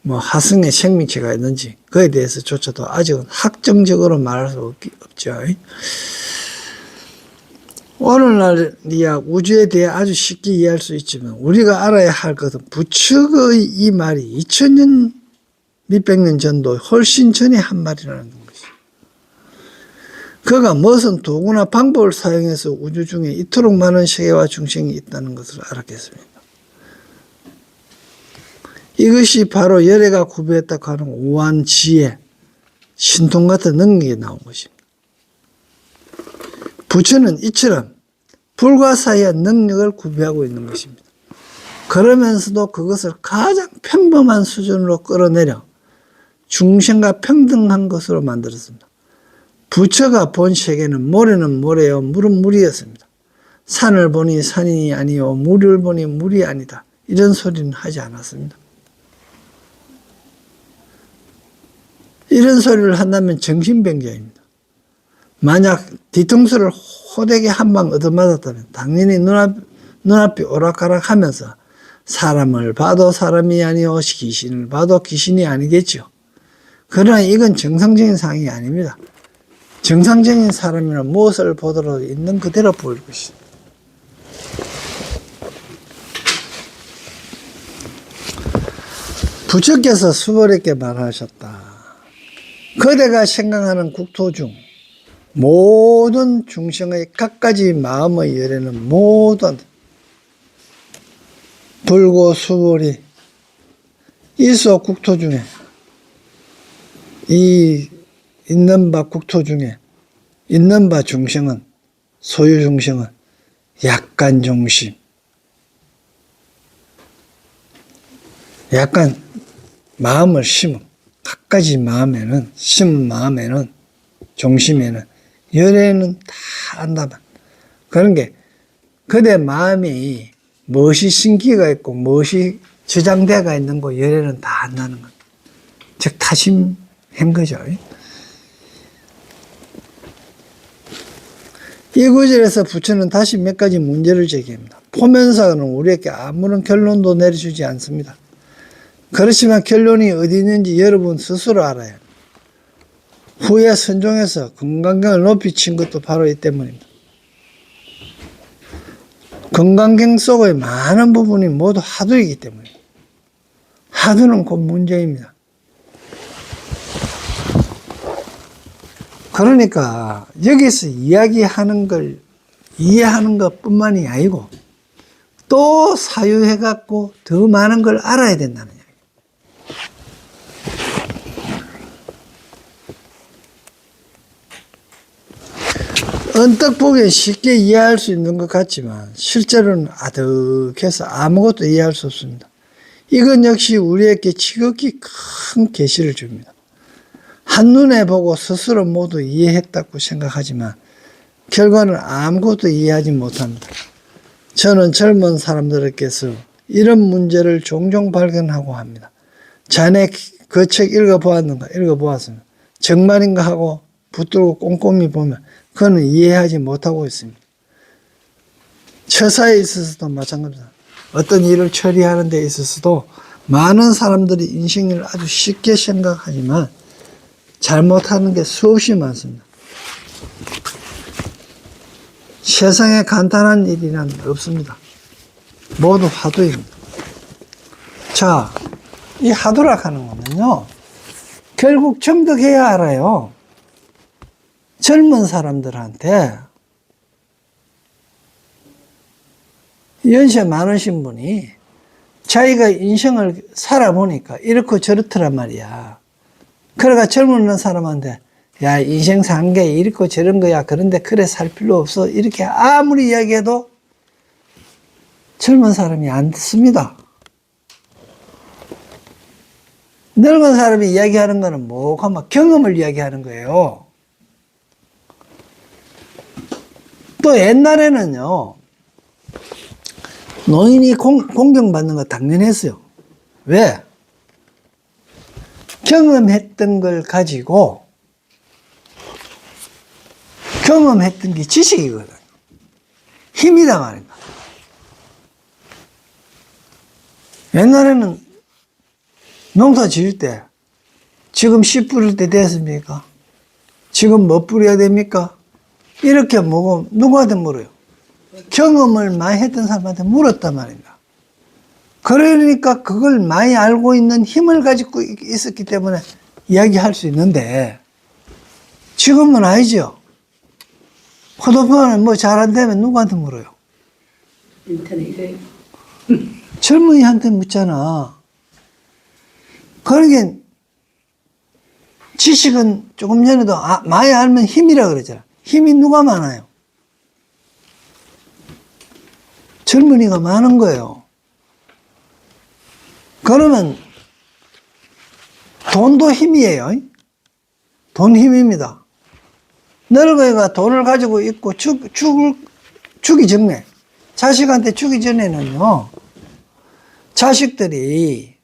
뭐 화성에 생명체가 있는지 그에 대해서조차도 아직은 확정적으로 말할 수 없죠. 오늘날이야 우주에 대해 아주 쉽게 이해할 수 있지만 우리가 알아야 할 것은 부처의 이 말이 2000년 몇백 년 전도 훨씬 전에 한 말이라는 것이죠. 그가 무슨 도구나 방법을 사용해서 우주 중에 이토록 많은 세계와 중생이 있다는 것을 알았겠습니다. 이것이 바로 열애가 구별했다고 하는 우한 지혜, 신통 같은 능력이 나온 것입니다. 부처는 이처럼 불가사의한 능력을 구비하고 있는 것입니다. 그러면서도 그것을 가장 평범한 수준으로 끌어내려 중생과 평등한 것으로 만들었습니다. 부처가 본 세계는 모래는 모래요, 물은 물이었습니다. 산을 보니 산이 아니요, 물을 보니 물이 아니다. 이런 소리는 하지 않았습니다. 이런 소리를 한다면 정신병자입니다. 만약 뒤통수를 호되게 한 방 얻어맞았다면 당연히 눈앞이 오락가락 하면서 사람을 봐도 사람이 아니요 귀신을 봐도 귀신이 아니겠죠. 그러나 이건 정상적인 상황이 아닙니다. 정상적인 사람이란 무엇을 보더라도 있는 그대로 보일 것이다. 부처께서 수월하게 말하셨다. 그대가 생각하는 국토 중 모든 중생의 갖가지 마음의 열애는 모두 불고수보리 이소 국토 중에 이 있는 바 국토 중에 있는 바 중생은 소유 중생은 약간 중심 약간 마음을 심은 갖가지 마음에는 심은 마음에는 중심에는 열애는 다 안다만 그런 게 그대 마음이 무엇이 신기가 있고 무엇이 저장대가 있는 거 열애는 다 안다는 것. 즉 타심한 거죠. 이 구절에서 부처는 다시 몇 가지 문제를 제기합니다. 포면사는 우리에게 아무런 결론도 내려주지 않습니다. 그렇지만 결론이 어디 있는지 여러분 스스로 알아야 합니다. 후에 선종해서 금강경을 높이 친 것도 바로 이 때문입니다. 금강경 속의 많은 부분이 모두 하두이기 때문입니다. 하두는 곧 문제입니다. 그러니까 여기서 이야기하는 걸 이해하는 것뿐만이 아니고 또 사유해갖고 더 많은 걸 알아야 된다는 얘기예요. 언뜻 보기엔 쉽게 이해할 수 있는 것 같지만 실제로는 아득해서 아무것도 이해할 수 없습니다. 이건 역시 우리에게 지극히 큰 계시를 줍니다. 한눈에 보고 스스로 모두 이해했다고 생각하지만 결과는 아무것도 이해하지 못합니다. 저는 젊은 사람들께서 이런 문제를 종종 발견하고 합니다. 자네 그 책 읽어보았는가? 읽어보았습니다. 정말인가 하고 붙들고 꼼꼼히 보면 그는 이해하지 못하고 있습니다. 처사에 있어서도 마찬가지입니다. 어떤 일을 처리하는 데 있어서도 많은 사람들이 인생을 아주 쉽게 생각하지만 잘못하는 게 수없이 많습니다. 세상에 간단한 일이란 없습니다. 모두 화두입니다. 자, 이 화두라 하는 거는요, 결국 정득해야 알아요. 젊은 사람들한테 연세 많으신 분이 자기가 인생을 살아보니까 이렇고 저렇더란 말이야. 그러니까 젊은 사람한테 야, 인생 산 게 이렇고 저런 거야. 그런데 그래 살 필요 없어. 이렇게 아무리 이야기해도 젊은 사람이 안 듣습니다. 늙은 사람이 이야기하는 거는 뭐고 막 경험을 이야기하는 거예요. 또 옛날에는요, 노인이 공경받는 거 당연했어요. 왜? 경험했던 걸 가지고 경험했던 게 지식이거든요. 힘이다 말입니다. 옛날에는 농사 지을 때 지금 씨 뿌릴 때 됐습니까? 지금 뭐 뿌려야 됩니까? 이렇게 뭐고 누구한테 물어요? 경험을 많이 했던 사람한테 물었단 말입니다. 그러니까 그걸 많이 알고 있는 힘을 가지고 있었기 때문에 이야기할 수 있는데 지금은 아니죠. 포도편을 뭐 잘 안 되면 누구한테 물어요? 인터넷에. 젊은이한테 묻잖아. 그러니까 지식은 조금 전에도 많이 알면 힘이라 그러잖아. 힘이 누가 많아요? 젊은이가 많은 거예요. 그러면 돈도 힘이에요. 돈 힘입니다. 늙어가 돈을 가지고 있고 죽기 전에, 자식한테 주기 전에는요, 자식들이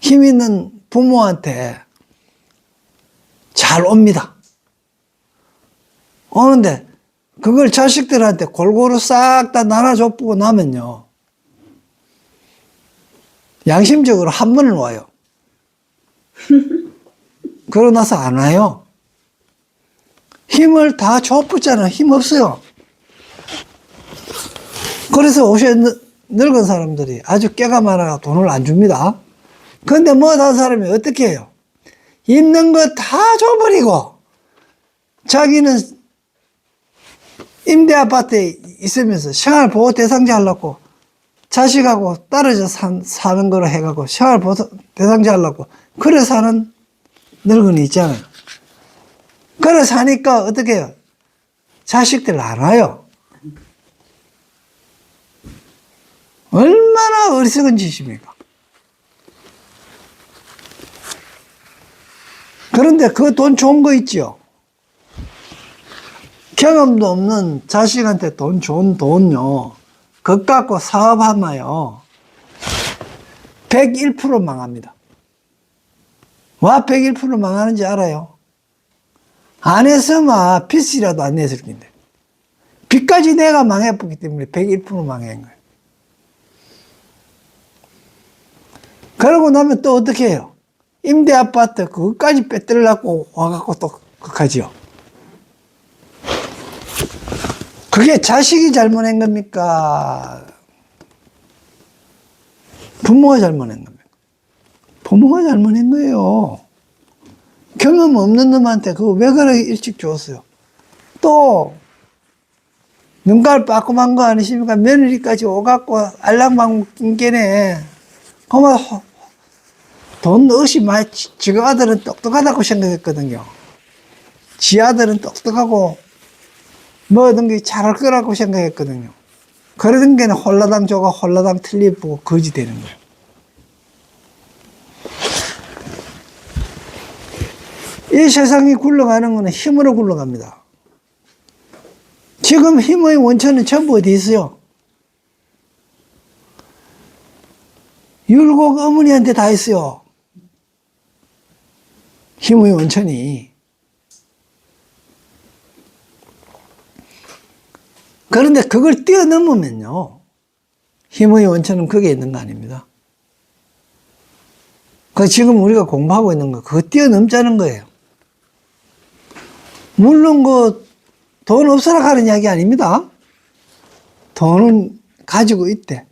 힘 있는 부모한테 잘 옵니다. 오는데 그걸 자식들한테 골고루 싹 다 나눠주고 나면요, 양심적으로 한 번은 와요. 그러고 나서 안 와요. 힘을 다 줘붙잖아요. 힘 없어요. 그래서 오셔 늙은 사람들이 아주 깨가 많아가 돈을 안 줍니다. 그런데 뭐 다른 사람이 어떻게 해요? 있는 거 다 줘버리고 자기는 임대 아파트에 있으면서 생활보호 대상자 하려고 자식하고 떨어져 사는 거로 해갖고 생활 대상자 하려고 그래 사는 늙은이 있잖아요. 그래 사니까 어떻게 해요? 자식들 안 와요. 얼마나 어리석은 짓입니까? 그런데 그 돈 좋은 거 있죠. 경험도 없는 자식한테 좋은 돈요. 그것 갖고 사업하면요. 101% 망합니다. 와 101% 망하는지 알아요? 안 했으면 빚이라도 안 냈을 텐데. 빚까지 내가 망해보기 때문에 101% 망한 거예요. 그러고 나면 또 어떻게 해요? 임대 아파트 그것까지 빼뜨리려고 와갖고 또 그까지요. 그게 자식이 잘못한 겁니까? 부모가 잘못한 겁니까? 부모가 잘못한 거예요. 경험 없는 놈한테 그거 왜 그렇게 일찍 줬어요? 또 눈깔 빠끔한 거 아니십니까? 며느리까지 오갖고 알랑방김께네. 그만 돈 없이 많이 지 아들은 똑똑하다고 생각했거든요. 지 아들은 똑똑하고 뭐든 게 잘할 거라고 생각했거든요. 그러던 게는 홀라당 조가 홀라당 틀리고 거지 되는 거예요. 이 세상이 굴러가는 거는 힘으로 굴러갑니다. 지금 힘의 원천은 전부 어디 있어요? 율곡 어머니한테 다 있어요. 힘의 원천이. 그런데 그걸 뛰어넘으면요. 힘의 원천은 거기에 있는 거 아닙니다. 그 지금 우리가 공부하고 있는 거, 그거 뛰어넘자는 거예요. 물론 돈 없어라 하는 이야기 아닙니다. 돈은 가지고 있대.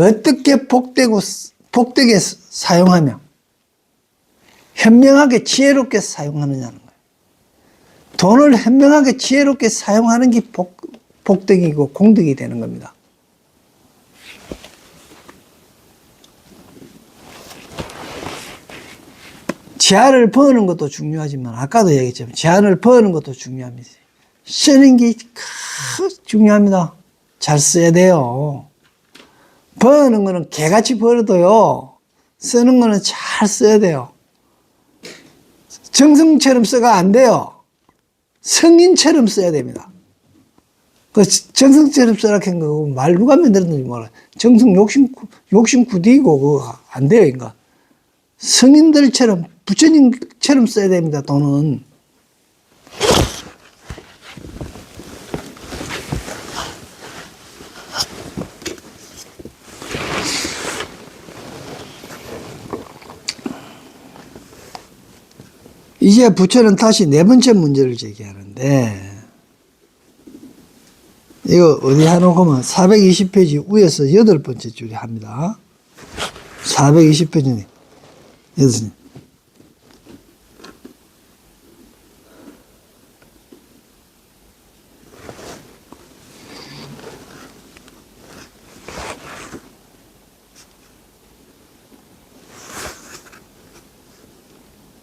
어떻게 복되게 사용하며 현명하게 지혜롭게 사용하느냐는 거예요. 돈을 현명하게 지혜롭게 사용하는 게 복덕이고 공덕이 되는 겁니다. 재화를 버는 것도 중요하지만 아까도 얘기했지만 재화를 버는 것도 중요합니다. 쓰는 게 중요합니다. 잘 써야 돼요. 버는 거는 개같이 벌어도요. 쓰는 거는 잘 써야 돼요. 정승처럼 써가 안 돼요. 성인처럼 써야 됩니다. 그 정승처럼 써라 한 거 말 누가 만들었는지 몰라. 정승 욕심 구디고 그거 안 돼요, 인가. 성인들처럼 부처님처럼 써야 됩니다. 돈은. 이제 부처는 다시 네 번째 문제를 제기하는데, 이거 어디 해놓고 면 420페이지 위에서 여덟 번째 줄에 합니다. 420페이지 여섯.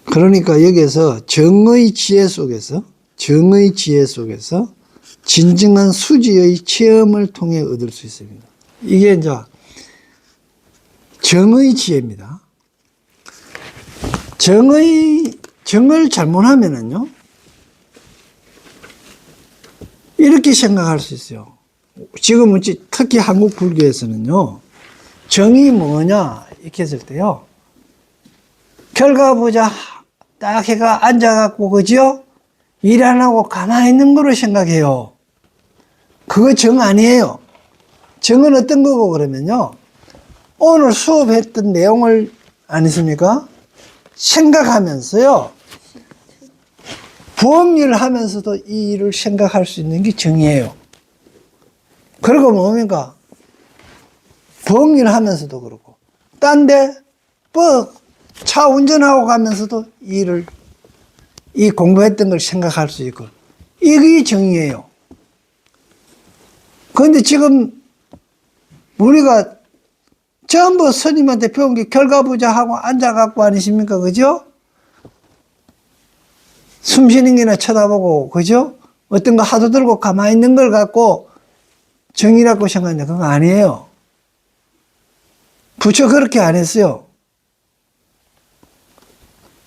그러니까 여기에서 정의 지혜 속에서 진정한 수지의 체험을 통해 얻을 수 있습니다. 이게 이제 정의 지혜입니다. 정을 잘못하면은요, 이렇게 생각할 수 있어요. 지금은 특히 한국 불교에서는요, 정이 뭐냐, 이렇게 했을 때요, 결과 보자. 딱 해가 앉아갖고, 그죠? 일 안 하고 가만히 있는 거로 생각해요. 그거 정 아니에요. 정은 어떤 거고, 그러면요. 오늘 수업했던 내용을, 아니십니까? 생각하면서요. 부업일을 하면서도 이 일을 생각할 수 있는 게 정이에요. 그리고 뭡니까? 부업일 하면서도 그렇고. 딴데, 차 운전하고 가면서도 이 공부했던 걸 생각할 수 있고, 이게 정의예요. 그런데 지금 우리가 전부 스님한테 배운 게 결과부자 하고 앉아갖고 아니십니까? 그죠? 숨 쉬는 게나 쳐다보고, 그죠? 어떤 거 하도 들고 가만히 있는 걸 갖고 정의라고 생각하는데 그거 아니에요. 부처 그렇게 안 했어요.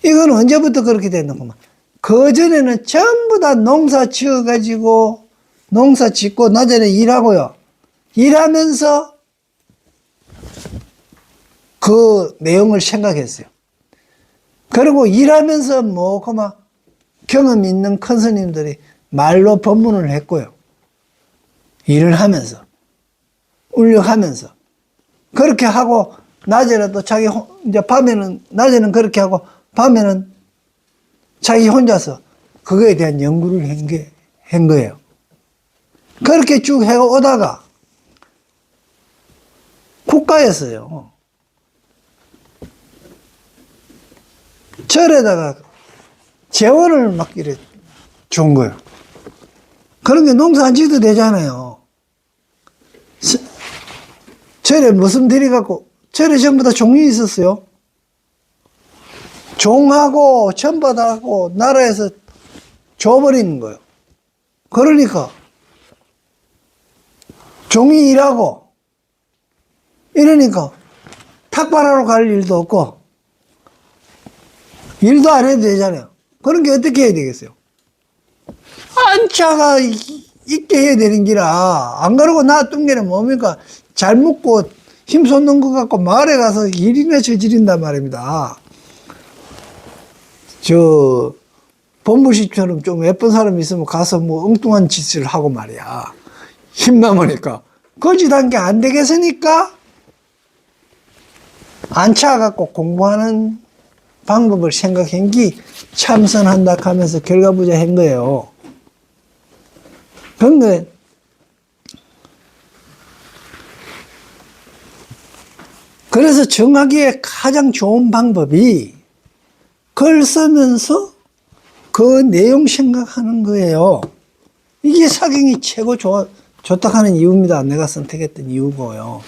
이건 언제부터 그렇게 됐는구만. 그전에는 전부 다 농사 지어가지고, 농사 짓고, 낮에는 일하고요. 일하면서 그 내용을 생각했어요. 그리고 일하면서 뭐, 그만, 경험 있는 큰 스님들이 말로 법문을 했고요. 일을 하면서, 울력하면서. 그렇게 하고, 낮에는 또 자기, 이제 밤에는, 낮에는 그렇게 하고, 밤에는 자기 혼자서 그거에 대한 연구를 한 거예요. 그렇게 쭉 해오다가 국가에서요. 절에다가 재원을 막 이래 준 거예요. 그런 게 농사 안 지어도 되잖아요. 절에 무슨 들이갖고, 절에 전부 다 종이 있었어요. 종하고 전받아갖고 나라에서 줘버리는 거예요. 그러니까 종이 일하고 이러니까 탁발하러 갈 일도 없고 일도 안 해도 되잖아요. 그런 게 어떻게 해야 되겠어요? 안차가 있게 해야 되는 기라. 안 그러고 놔둔 게는 뭡니까? 잘 먹고 힘 쏟는 것 같고 마을에 가서 일이나 저지른단 말입니다. 본부시처럼 좀 예쁜 사람이 있으면 가서 뭐 엉뚱한 짓을 하고 말이야. 힘 남으니까. 거짓한 게 안 되겠으니까 안 차갖고 공부하는 방법을 생각한 게 참선한다 하면서 결과부자 한 거예요. 근데 그래서 정하기에 가장 좋은 방법이 글 쓰면서 그 내용 생각하는 거예요. 이게 사경이 최고 좋다 하는 이유입니다. 내가 선택했던 이유고요.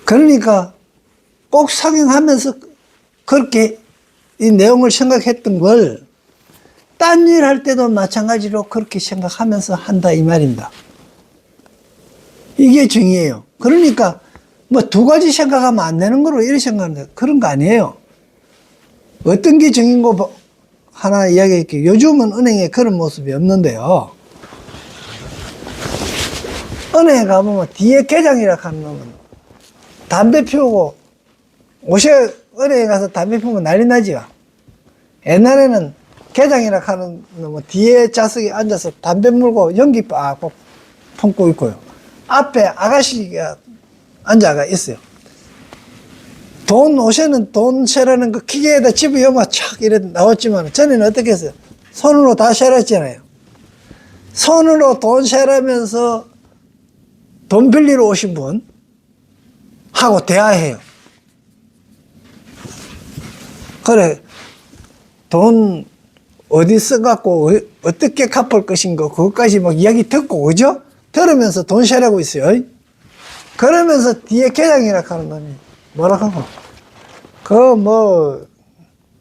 그러니까 꼭 사경하면서 그렇게 이 내용을 생각했던 걸 딴 일 할 때도 마찬가지로 그렇게 생각하면서 한다 이 말입니다. 이게 정의예요. 그러니까 뭐 두 가지 생각하면 안 되는 거로 이렇게 생각하는데 그런 거 아니에요. 어떤 게 정인고 하나 이야기할게요. 요즘은 은행에 그런 모습이 없는데요. 은행에 가보면 뒤에 계장이라 하는 놈은 담배 피우고 옷에 은행에 가서 담배 피우면 난리 나지요. 옛날에는 계장이라 하는 놈은 뒤에 좌석에 앉아서 담배 물고 연기 빡빡 품고 있고요. 앞에 아가씨가 앉아가 있어요. 옷에는 돈 세라는 그 기계에다 집어넣으면 착 이래 나왔지만 전에는 어떻게 했어요? 손으로 다 세랐잖아요. 손으로 돈 세라면서 돈 빌리러 오신 분 하고 대화해요. 그래, 돈 어디 써갖고 어떻게 갚을 것인가 그것까지 막 이야기 듣고 그죠? 들으면서 돈 세라고 있어요. 그러면서 뒤에 계장이라 하는 놈이 뭐라 하고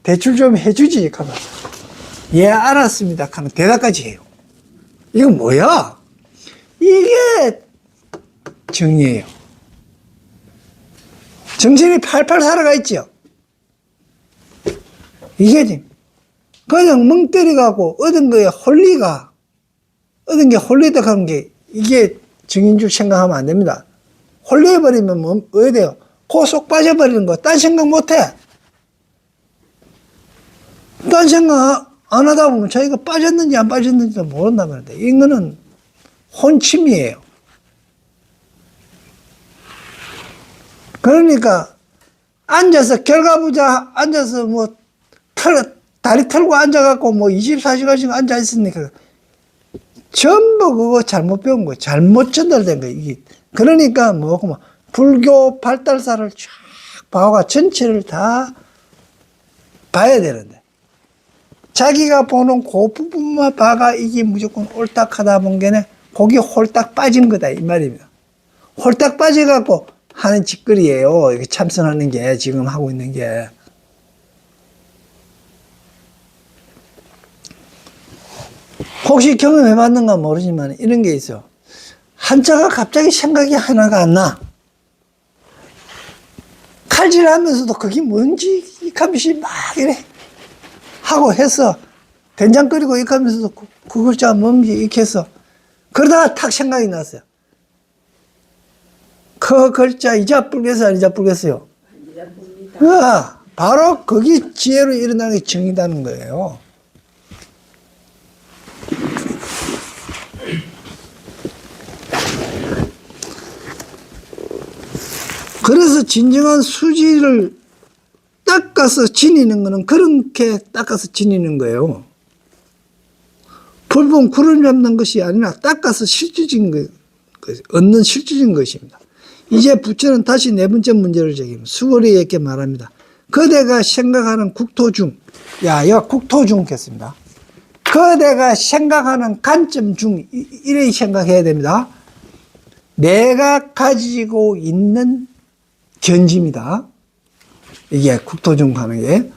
대출 좀 해주지 하면 예 알았습니다 하는 대답까지 해요. 이거 뭐야? 이게 정의예요. 정신이 팔팔 살아가 있죠. 이게 지금 그냥 멍 때려가고 얻은 게 홀리다 하는 게 이게 정인 줄 생각하면 안 됩니다. 홀려버리면 뭐 어디 돼요? 코 쏙 빠져버리는 거. 딴 생각 못 해. 딴 생각 안 하다 보면 자기가 빠졌는지 안 빠졌는지도 모른단 말이에요. 이거는 혼침이에요. 그러니까 앉아서 결과부자 앉아서 다리 털고 앉아갖고 24시간씩 앉아있으니까 전부 그거 잘못 배운 거예요. 잘못 전달된 거예요. 이게. 그러니까 불교 발달사를 쫙 봐가 전체를 다 봐야 되는데 자기가 보는 그 부분만 봐가 이게 무조건 옳다 하다 본 게네 거기 홀딱 빠진 거다 이 말입니다. 홀딱 빠져갖고 하는 짓거리예요. 이렇게 참선하는 게 지금 하고 있는 게. 혹시 경험해봤는가 모르지만 이런 게 있어. 한자가 갑자기 생각이 하나가 안 나. 칼질하면서도 그게 뭔지 이카면서 막 이래 하고 해서 된장 끓이고 이카면서도 그 글자가 뭔지 이렇게 해서 그러다가 탁 생각이 났어요. 그 글자 이자뿔겠어 안 이자뿔겠어요? 바로 거기 지혜로 일어나는 게 정이다는 거예요. 그래서 진정한 수지를 닦아서 지니는 거는 그렇게 닦아서 지니는 거예요. 불봉 구름 잡는 것이 아니라 닦아서 실질적인 것, 얻는 실질적인 것입니다. 이제 부처는 다시 네 번째 문제를 제기합니다. 수고리에게 말합니다. 그대가 생각하는 국토중, 이거 국토중 했습니다. 그대가 생각하는 관점 중, 이래 생각해야 됩니다. 내가 가지고 있는 견지입니다. 이게 국토중 하는 게.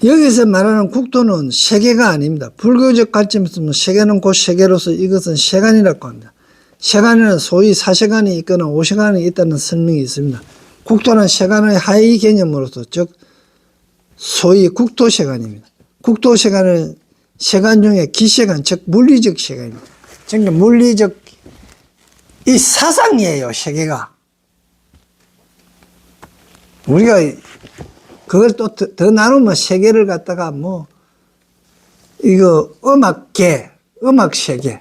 여기서 말하는 국토는 세계가 아닙니다. 불교적 관점에서는 세계는 곧 세계로서 이것은 세간이라고 합니다. 세간에는 소위 4세간이 있거나 5세간이 있다는 설명이 있습니다. 국토는 세간의 하위 개념으로서 즉 소위 국토세간입니다. 국토세간은 세간 중에 기세간 즉 물리적 세간입니다. 그러니까 물리적 이 사상이에요, 세계가. 우리가 그걸 또 더 나누면 세계를 갖다가 이거 음악계, 음악세계,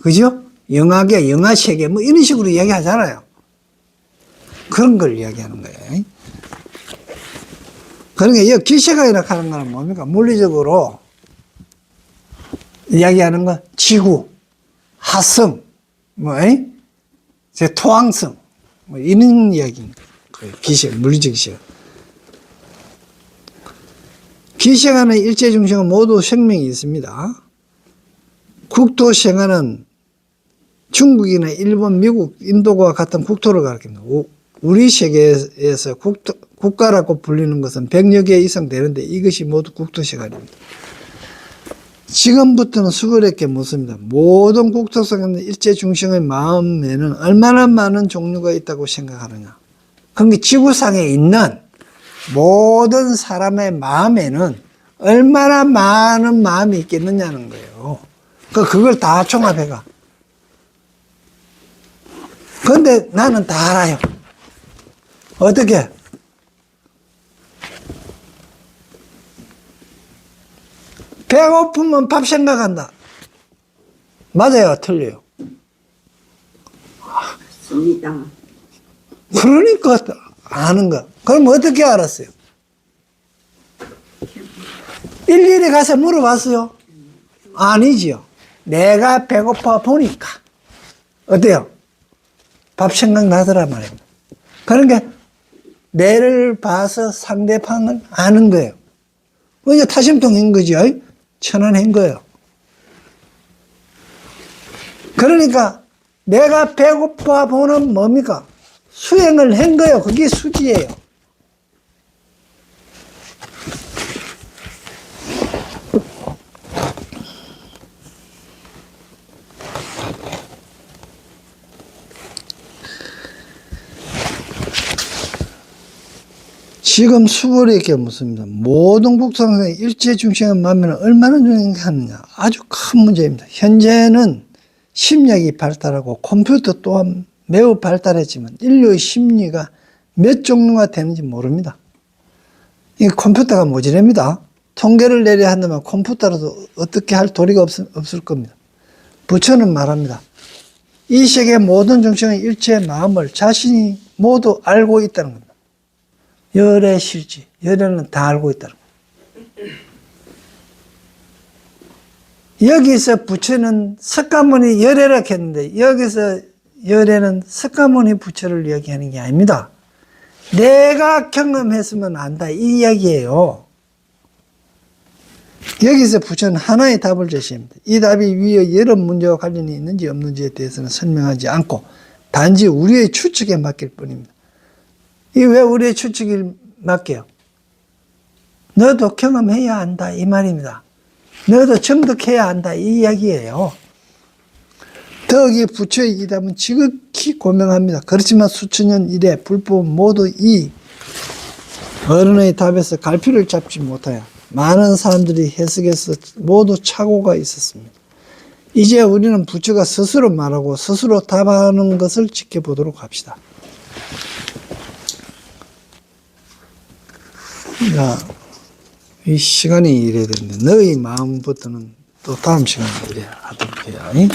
그죠? 영화계, 영화세계, 이런 식으로 이야기하잖아요. 그런 걸 이야기하는 거예요. 그러니까 이 기세간이라고 하는 건 뭡니까? 물리적으로 이야기하는 건 지구, 화성, 토항성, 이런 이야기입니다. 기세, 물리적 기세. 기세간의 일체 중심은 모두 생명이 있습니다. 국토생활은 중국이나 일본, 미국, 인도와 같은 국토를 가리킵니다. 우리 세계에서 국가라고 불리는 것은 100여 개 이상 되는데 이것이 모두 국토생활입니다. 지금부터는 수고롭게 묻습니다. 모든 국토생활은 일체 중심의 마음에는 얼마나 많은 종류가 있다고 생각하느냐. 그러니까 지구상에 있는 모든 사람의 마음에는 얼마나 많은 마음이 있겠느냐는 거예요. 그걸 다 종합해가. 그런데 나는 다 알아요. 어떻게? 배고프면 밥 생각한다. 맞아요? 틀려요? 맞습니다. 그러니까 아는 거. 그럼 어떻게 알았어요? 일일이 가서 물어봤어요? 아니지요. 내가 배고파 보니까. 어때요? 밥 생각나더라 말입니다. 그러니까 내를 봐서 상대방을 아는 거예요. 이제 타심통인 거죠. 천안한 거예요. 그러니까 내가 배고파 보는 뭡니까? 수행을 한 거예요. 그게 수지예요. 지금 수고리에게 묻습니다. 모든 국토상의 일체 중심의 마음에는 얼마나 중요하느냐. 아주 큰 문제입니다. 현재는 심리학이 발달하고 컴퓨터 또한 매우 발달했지만 인류의 심리가 몇 종류가 되는지 모릅니다. 이 컴퓨터가 모자랍니다. 통계를 내려 한다면 컴퓨터라도 어떻게 할 도리가 없을 겁니다. 부처는 말합니다. 이 세계 모든 중심의 일체의 마음을 자신이 모두 알고 있다는 겁니다. 열의 실지, 열에는 다 알고 있다는 겁니다. 여기서 부처는 석가모니 열애라 했는데 여기서 열애는 석가모니 부처를 이야기하는 게 아닙니다. 내가 경험했으면 안다 이 이야기예요. 여기서 부처는 하나의 답을 제시합니다. 이 답이 위의 여러 문제와 관련이 있는지 없는지에 대해서는 설명하지 않고 단지 우리의 추측에 맡길 뿐입니다. 이게 왜 우리의 추측에 맡겨요? 너도 경험해야 한다 이 말입니다. 너도 정득해야 한다 이 이야기예요. 더욱이 부처의 이 답은 지극히 고명합니다. 그렇지만 수천 년 이래 불법은 모두 이 어른의 답에서 갈피를 잡지 못하여 많은 사람들이 해석해서 모두 착오가 있었습니다. 이제 우리는 부처가 스스로 말하고 스스로 답하는 것을 지켜보도록 합시다. 야, 이 시간이 이래야 되는데 너희 마음부터는 또 다음 시간에 이래 하도록 해요.